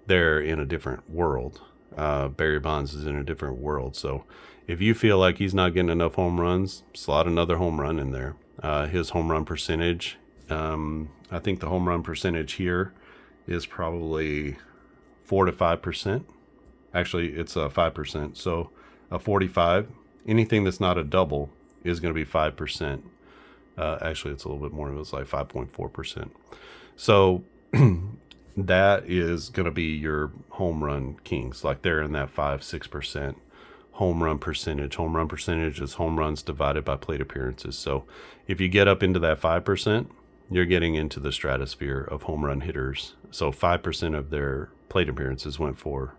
they're in a different world. Barry Bonds is in a different world. So if you feel like he's not getting enough home runs, slot another home run in there. His home run percentage, I think the home run percentage here is probably 4 to 5%. Actually, it's 5%. So a 45, anything that's not a double is going to be 5%. Actually, it's a little bit more. It's like 5.4%. So that is going to be your home run kings. Like they're in that 5-6% home run percentage. Home run percentage is home runs divided by plate appearances. So if you get up into that 5%, you're getting into the stratosphere of home run hitters. So 5% of their plate appearances went for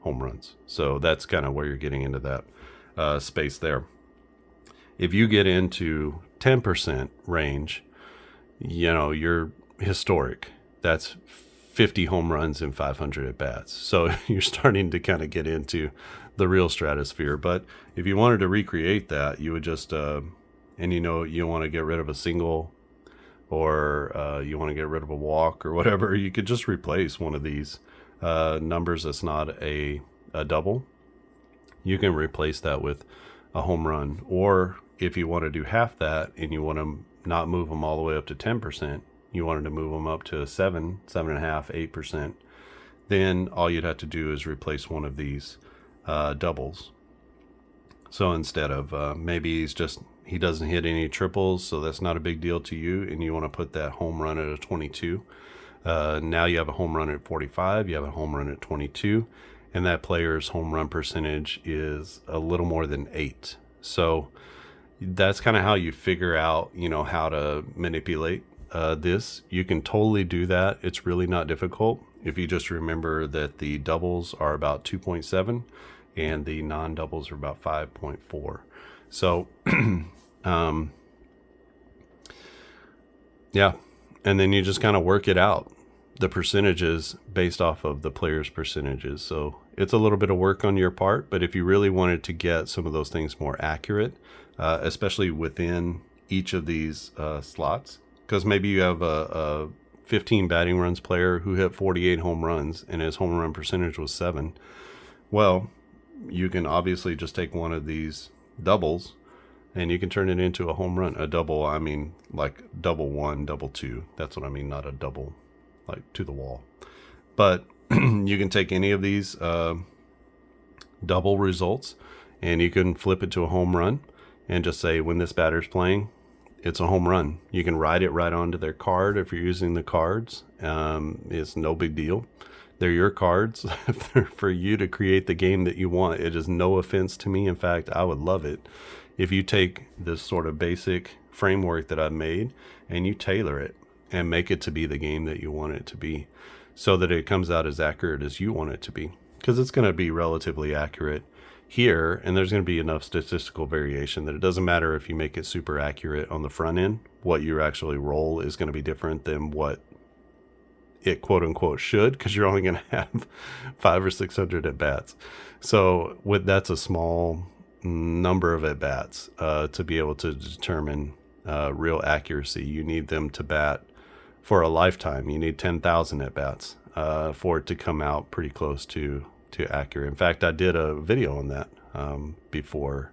home runs. So that's kind of where you're getting into that space there. If you get into 10% range, you're historic. That's 50 home runs and 500 at bats. So you're starting to kind of get into the real stratosphere. But if you wanted to recreate that, you would just, you want to get rid of a single, or you want to get rid of a walk or whatever, you could just replace one of these numbers that's not a double. You can replace that with a home run. Or if you want to do half that and you want to not move them all the way up to 10%, you wanted to move them up to 7.5, 8%, then all you'd have to do is replace one of these doubles. So instead of maybe he doesn't hit any triples, so that's not a big deal to you, and you want to put that home run at a 22. Now you have a home run at 45, you have a home run at 22, and that player's home run percentage is a little more than 8. So that's kind of how you figure out, how to manipulate this. You can totally do that. It's really not difficult if you just remember that the doubles are about 2.7 and the non-doubles are about 5.4. So yeah, and then you just kind of work it out, the percentages based off of the players' percentages. So it's a little bit of work on your part, but if you really wanted to get some of those things more accurate, especially within each of these slots, because maybe you have a 15 batting runs player who hit 48 home runs and his home run percentage was 7. Well, you can obviously just take one of these doubles and you can turn it into a home run. A double, I mean like double 1, double 2. That's what I mean, not a double like to the wall. But you can take any of these double results and you can flip it to a home run and just say when this batter's playing, it's a home run. You can write it right onto their card if you're using the cards. It's no big deal. They're your cards. They're for you to create the game that you want. It is no offense to me. In fact, I would love it if you take this sort of basic framework that I've made and you tailor it and make it to be the game that you want it to be, so that it comes out as accurate as you want it to be. Because it's going to be relatively accurate here, and there's going to be enough statistical variation that it doesn't matter if you make it super accurate on the front end. What you actually roll is going to be different than what it quote unquote should, because you're only going to have 500 or 600 at bats. So that's a small number of at bats to be able to determine real accuracy. You need them to bat for a lifetime. You need 10,000 at bats for it to come out pretty close to accurate. In fact, I did a video on that before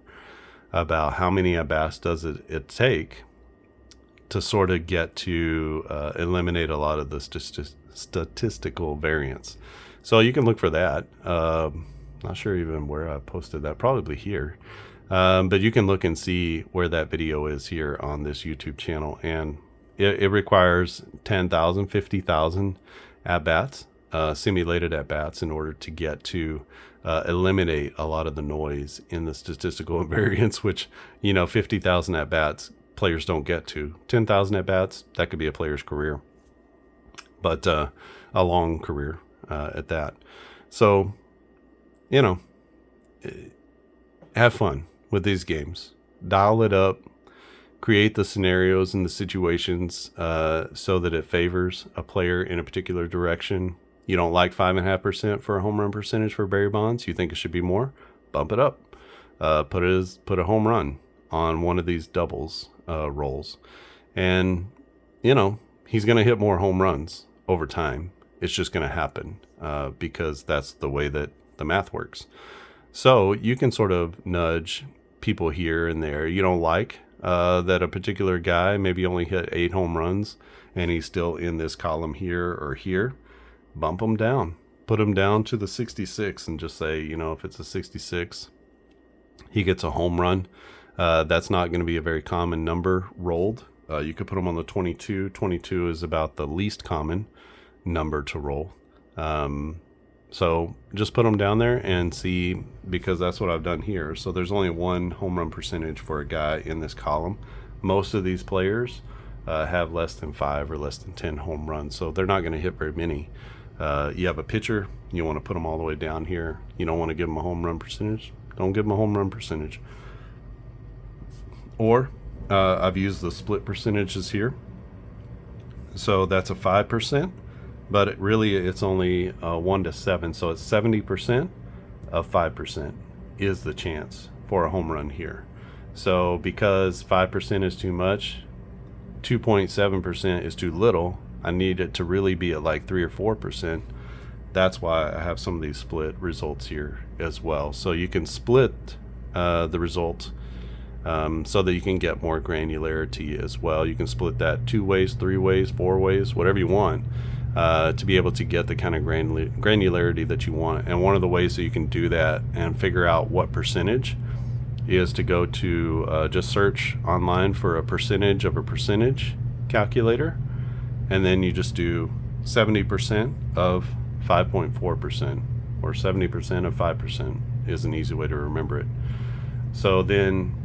about how many at bats does it take to sort of get to eliminate a lot of the statistical variance. So you can look for that. Not sure even where I posted that, probably here. But you can look and see where that video is here on this YouTube channel. And it requires 10,000, 50,000 at-bats, simulated at-bats in order to get to eliminate a lot of the noise in the statistical invariance, which, 50,000 at bats players don't get to. 10,000 at bats, that could be a player's career, but a long career at that. So, have fun with these games. Dial it up. Create the scenarios and the situations so that it favors a player in a particular direction. You don't like 5.5% for a home run percentage for Barry Bonds. You think it should be more? Bump it up. Put a home run on one of these doubles rolls, and he's going to hit more home runs over time. It's just going to happen because that's the way that the math works. So you can sort of nudge people here and there. You don't like that a particular guy maybe only hit 8 home runs and he's still in this column here or here. Bump him down. Put him down to the 66 and just say, if it's a 66, he gets a home run. That's not going to be a very common number rolled. You could put him on the 22. 22 is about the least common number to roll. So just put them down there and see, because that's what I've done here. So there's only one home run percentage for a guy in this column. Most of these players have less than 5 or less than 10 home runs, so they're not going to hit very many. You have a pitcher, you want to put them all the way down here. You don't want to give them a home run percentage. Don't give them a home run percentage. Or I've used the split percentages here. So that's a 5%. But it's only 1 to 7, so it's 70% of 5% is the chance for a home run here. So because 5% is too much, 2.7% is too little, I need it to really be at like 3 or 4%. That's why I have some of these split results here as well. So you can split the result so that you can get more granularity as well. You can split that 2 ways, 3 ways, 4 ways, whatever you want. To be able to get the kind of granularity that you want. And one of the ways that you can do that and figure out what percentage is to go to just search online for a percentage of a percentage calculator, and then you just do 70% of 5.4%, or 70% of 5% is an easy way to remember it. So then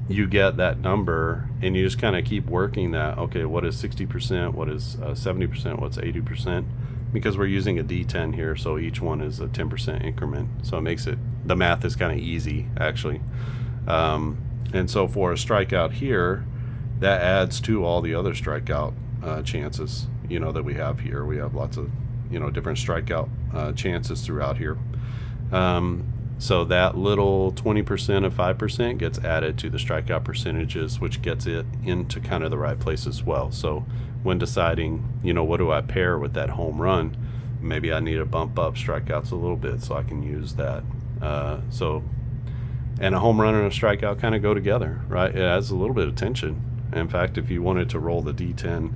you get that number and you just kind of keep working that. Okay, what is 60%? What is 70%? What's 80%? Because we're using a D10 here, so each one is a 10% increment. So it makes the math is kind of easy, actually. And so for a strikeout here, that adds to all the other strikeout chances, that we have here. We have lots of, different strikeout chances throughout here. So that little 20% of 5% gets added to the strikeout percentages, which gets it into kind of the right place as well. So when deciding, what do I pair with that home run, maybe I need to bump up strikeouts a little bit so I can use that. And a home run and a strikeout kind of go together, right? It adds a little bit of tension. In fact, if you wanted to roll the D10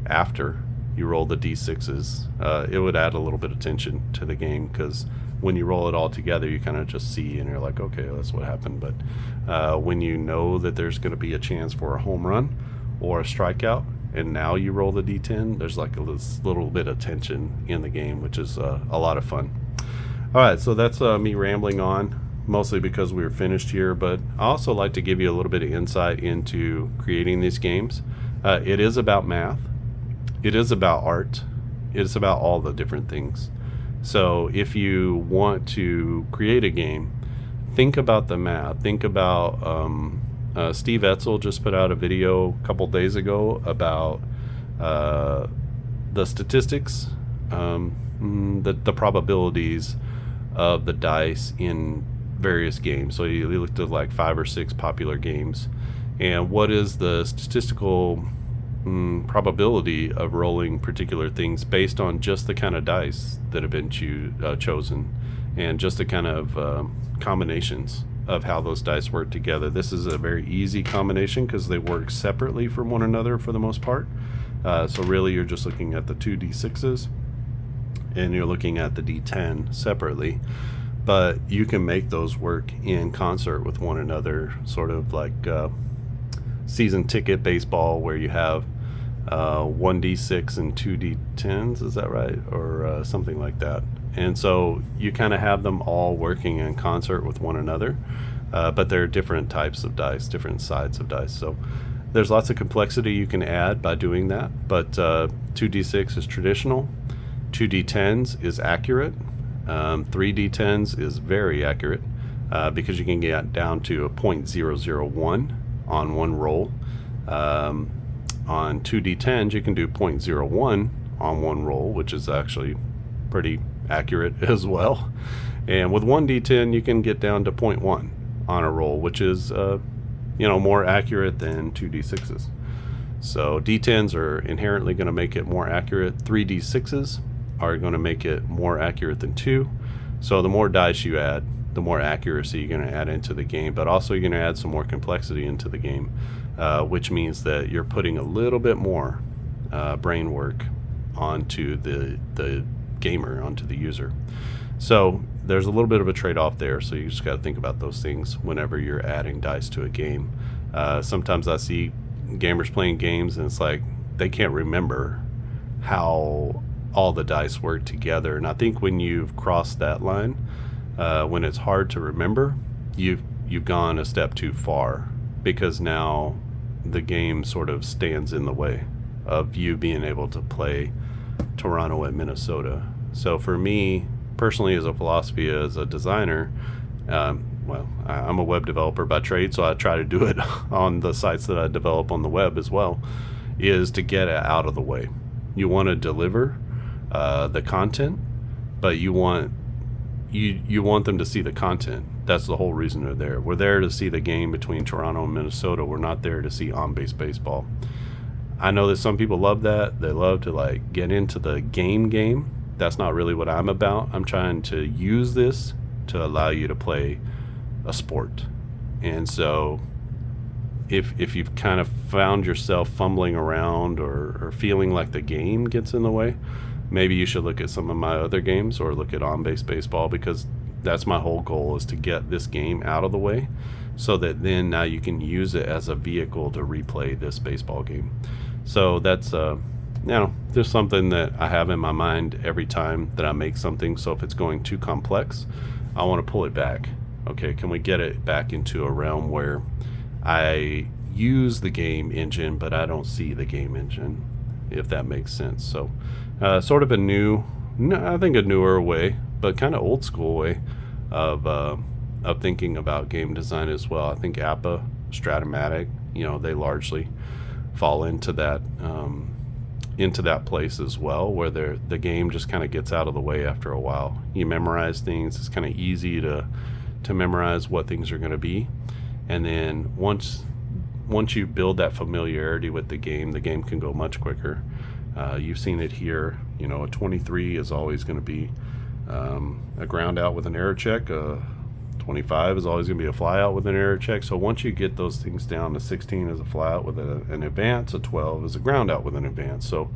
after you roll the D6s, it would add a little bit of tension to the game, because when you roll it all together, you kind of just see and you're like, okay, that's what happened. But when you know that there's going to be a chance for a home run or a strikeout, and now you roll the D10, there's like a little bit of tension in the game, which is a lot of fun. All right, so that's me rambling on, mostly because we were finished here, but I also like to give you a little bit of insight into creating these games. It is about math. It is about art. It is about all the different things. So if you want to create a game, think about the math. Think about Steve Etzel just put out a video a couple days ago about the statistics, the probabilities of the dice in various games. So he looked at like 5 or 6 popular games, and what is the statistical probability of rolling particular things based on just the kind of dice that have been chosen, and just the kind of combinations of how those dice work together. This is a very easy combination because they work separately from one another for the most part. So really you're just looking at the 2 D6s and you're looking at the D10 separately, but you can make those work in concert with one another, sort of like season ticket baseball, where you have 1d6 and 2d10s, is that right? Or something like that. And so you kind of have them all working in concert with one another, but they're different types of dice, different sides of dice. So there's lots of complexity you can add by doing that, but 2d6 is traditional, 2d10s is accurate, 3d10s is very accurate, because you can get down to a .001 on one roll. On 2d10s, you can do .01 on one roll, which is actually pretty accurate as well. And with 1d10, you can get down to .1 on a roll, which is more accurate than 2d6s. So d10s are inherently going to make it more accurate. 3d6s are going to make it more accurate than 2. So the more dice you add, the more accuracy you're going to add into the game, but also you're going to add some more complexity into the game, which means that you're putting a little bit more brain work onto the gamer, onto the user. So there's a little bit of a trade-off there, so you just got to think about those things whenever you're adding dice to a game. Sometimes I see gamers playing games and it's like they can't remember how all the dice work together, and I think when you've crossed that line, when it's hard to remember, you've gone a step too far, because now the game sort of stands in the way of you being able to play Toronto at Minnesota. So for me personally, as a philosophy, as a designer, I'm a web developer by trade, so I try to do it on the sites that I develop on the web as well, is to get it out of the way. You want to deliver the content, but you want them to see the content. That's the whole reason they're there. We're there to see the game between Toronto and Minnesota. We're not there to see on-base baseball. I know that some people love that. They love to get into the game. That's not really what I'm about. I'm trying to use this to allow you to play a sport. And so if you've kind of found yourself fumbling around or feeling like the game gets in the way, maybe you should look at some of my other games or look at on-base baseball, because that's my whole goal, is to get this game out of the way so that then now you can use it as a vehicle to replay this baseball game. So that's just something that I have in my mind every time that I make something. So if it's going too complex, I want to pull it back. Okay, can we get it back into a realm where I use the game engine, but I don't see the game engine, if that makes sense. So sort of a newer way, but kind of old school way of thinking about game design as well. I think APA, Stratomatic, they largely fall into that place as well, where the game just kind of gets out of the way after a while. You memorize things. It's kind of easy to memorize what things are going to be, and then once you build that familiarity with the game can go much quicker. You've seen it here. A 23 is always going to be a ground out with an error check. 25 is always going to be a fly out with an error check. So once you get those things down, to 16 is a fly out with an advance, a 12 is a ground out with an advance. So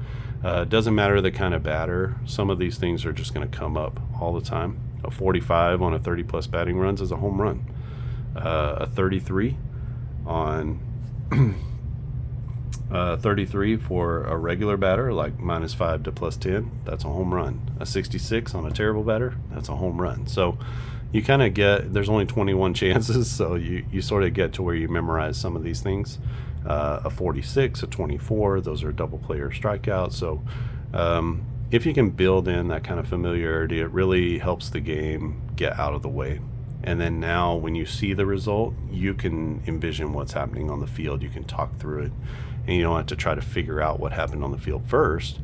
it doesn't matter the kind of batter. Some of these things are just going to come up all the time. A 45 on a 30 plus batting runs is a home run. A 33 on 33 for a regular batter, like -5 to +10, that's a home run. A 66 on a terrible batter, that's a home run. So you kind of there's only 21 chances, so you sort of get to where you memorize some of these things. A 46, a 24, those are double player strikeouts. So if you can build in that kind of familiarity, it really helps the game get out of the way. And then now when you see the result, you can envision what's happening on the field. You can talk through it, and you don't have to try to figure out what happened on the field first.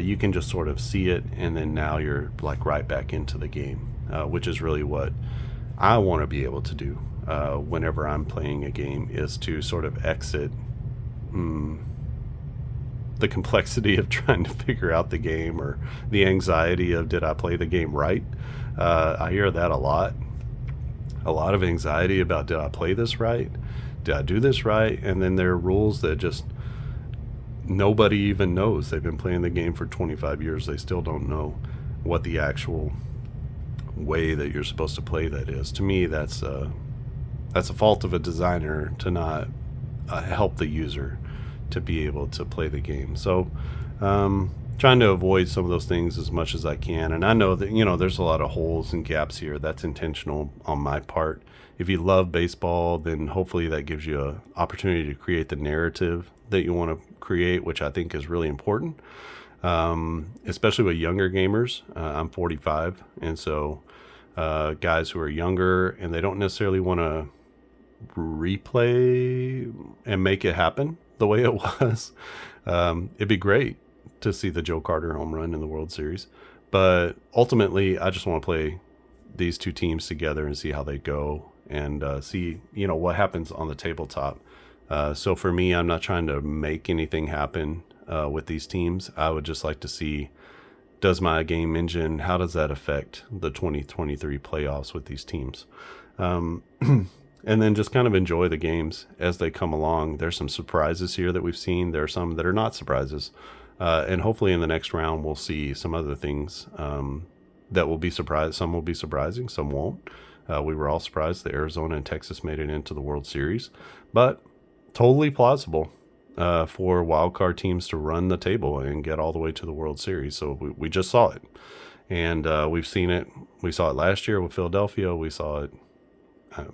You can just sort of see it, and then now you're right back into the game, which is really what I want to be able to do whenever I'm playing a game, is to sort of exit the complexity of trying to figure out the game, or the anxiety of, did I play the game right? I hear that a lot of anxiety about, did I play this right? Did I do this right? And then there are rules that just nobody even knows. They've been playing the game for 25 years. They still don't know what the actual way that you're supposed to play that is. To me, that's a fault of a designer to not help the user to be able to play the game. So trying to avoid some of those things as much as I can. And I know that, there's a lot of holes and gaps here. That's intentional on my part. If you love baseball, then hopefully that gives you an opportunity to create the narrative that you want to create, which I think is really important, especially with younger gamers. I'm 45, and so guys who are younger and they don't necessarily want to replay and make it happen the way it was. It'd be great to see the Joe Carter home run in the World Series, but ultimately I just want to play these two teams together and see how they go, and see what happens on the tabletop. So for me, I'm not trying to make anything happen with these teams. I would just like to see, does my game engine, how does that affect the 2023 playoffs with these teams? And then just kind of enjoy the games as they come along. There's some surprises here that we've seen. There are some that are not surprises. And hopefully in the next round, we'll see some other things that will be surprised. Some will be surprising, some won't. We were all surprised that Arizona and Texas made it into the World Series. But totally plausible for wildcard teams to run the table and get all the way to the World Series. So we just saw it. And we've seen it. We saw it last year with Philadelphia. We saw it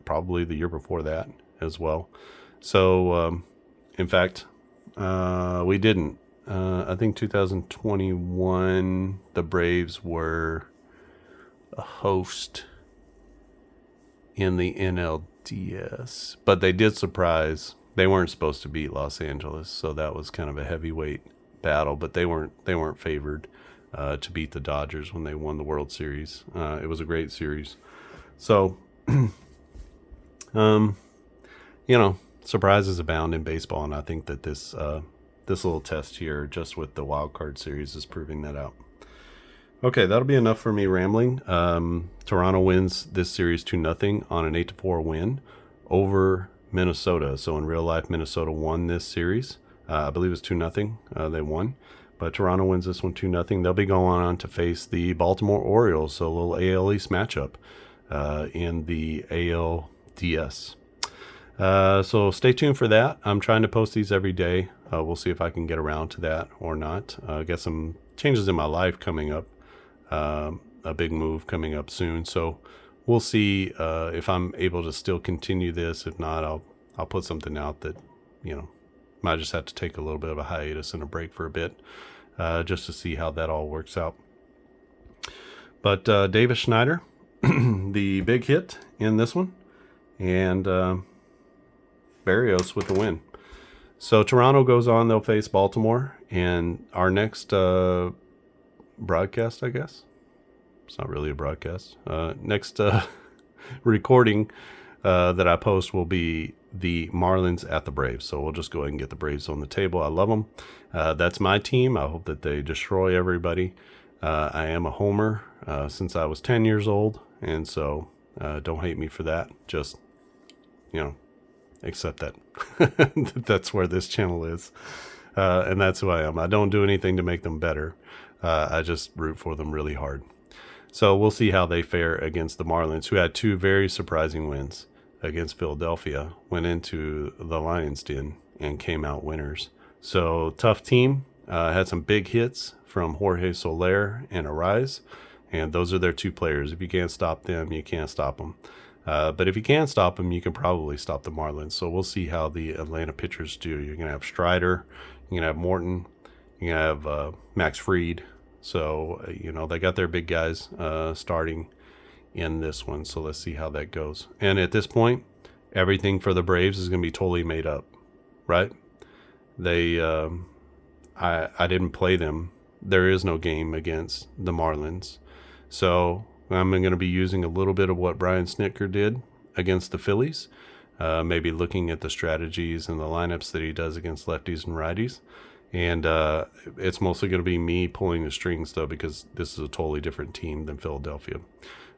probably the year before that as well. So, in fact, we didn't. I think 2021, the Braves were a host in the NLDS, but they did surprise. They weren't supposed to beat Los Angeles, so that was kind of a heavyweight battle. But they weren't favored to beat the Dodgers when they won the World Series. It was a great series. So. Surprises abound in baseball, and I think that this little test here, just with the wild card series, is proving that out. Okay, that'll be enough for me rambling. Toronto wins this series 2-0 on an 8-4 win over Minnesota. So in real life, Minnesota won this series. I believe it's 2-0. They won, but Toronto wins this one 2-0. They'll be going on to face the Baltimore Orioles, so a little AL East matchup in the ALDS. So stay tuned for that. I'm trying to post these every day. We'll see if I can get around to that or not. Got some changes in my life coming up, a big move coming up soon. So we'll see if I'm able to still continue this. If not, I'll put something out that might just have to take a little bit of a hiatus and a break for a bit, just to see how that all works out. But Davis Schneider, the big hit in this one, and Berrios with the win. So Toronto goes on. They'll face Baltimore. And our next broadcast, I guess. It's not really a broadcast. Next recording that I post will be the Marlins at the Braves. So we'll just go ahead and get the Braves on the table. I love them. That's my team. I hope that they destroy everybody. I am a homer since I was 10 years old. And so don't hate me for that. Just, accept that. That's where this channel is. And that's who I am. I don't do anything to make them better. I just root for them really hard. So we'll see how they fare against the Marlins, who had two very surprising wins against Philadelphia, went into the Lions' den and came out winners. So tough team. Had some big hits from Jorge Soler and Arise. And those are their two players. If you can't stop them, you can't stop them. But if you can stop them, you can probably stop the Marlins. So we'll see how the Atlanta pitchers do. You're going to have Strider. You're going to have Morton. You're going to have Max Fried. So, they got their big guys starting in this one. So let's see how that goes. And at this point, everything for the Braves is going to be totally made up, right? I didn't play them. There is no game against the Marlins. So I'm going to be using a little bit of what Brian Snitker did against the Phillies, maybe looking at the strategies and the lineups that he does against lefties and righties. And it's mostly going to be me pulling the strings, though, because this is a totally different team than Philadelphia.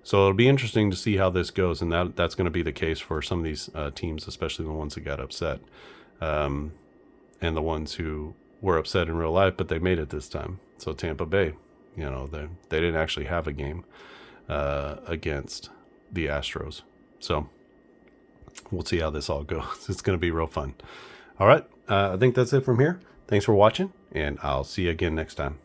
So it'll be interesting to see how this goes, and that's going to be the case for some of these teams, especially the ones that got upset, and the ones who were upset in real life, but they made it this time. So Tampa Bay, they didn't actually have a game against the Astros. So we'll see how this all goes. It's going to be real fun. All right. I think that's it from here. Thanks for watching, and I'll see you again next time.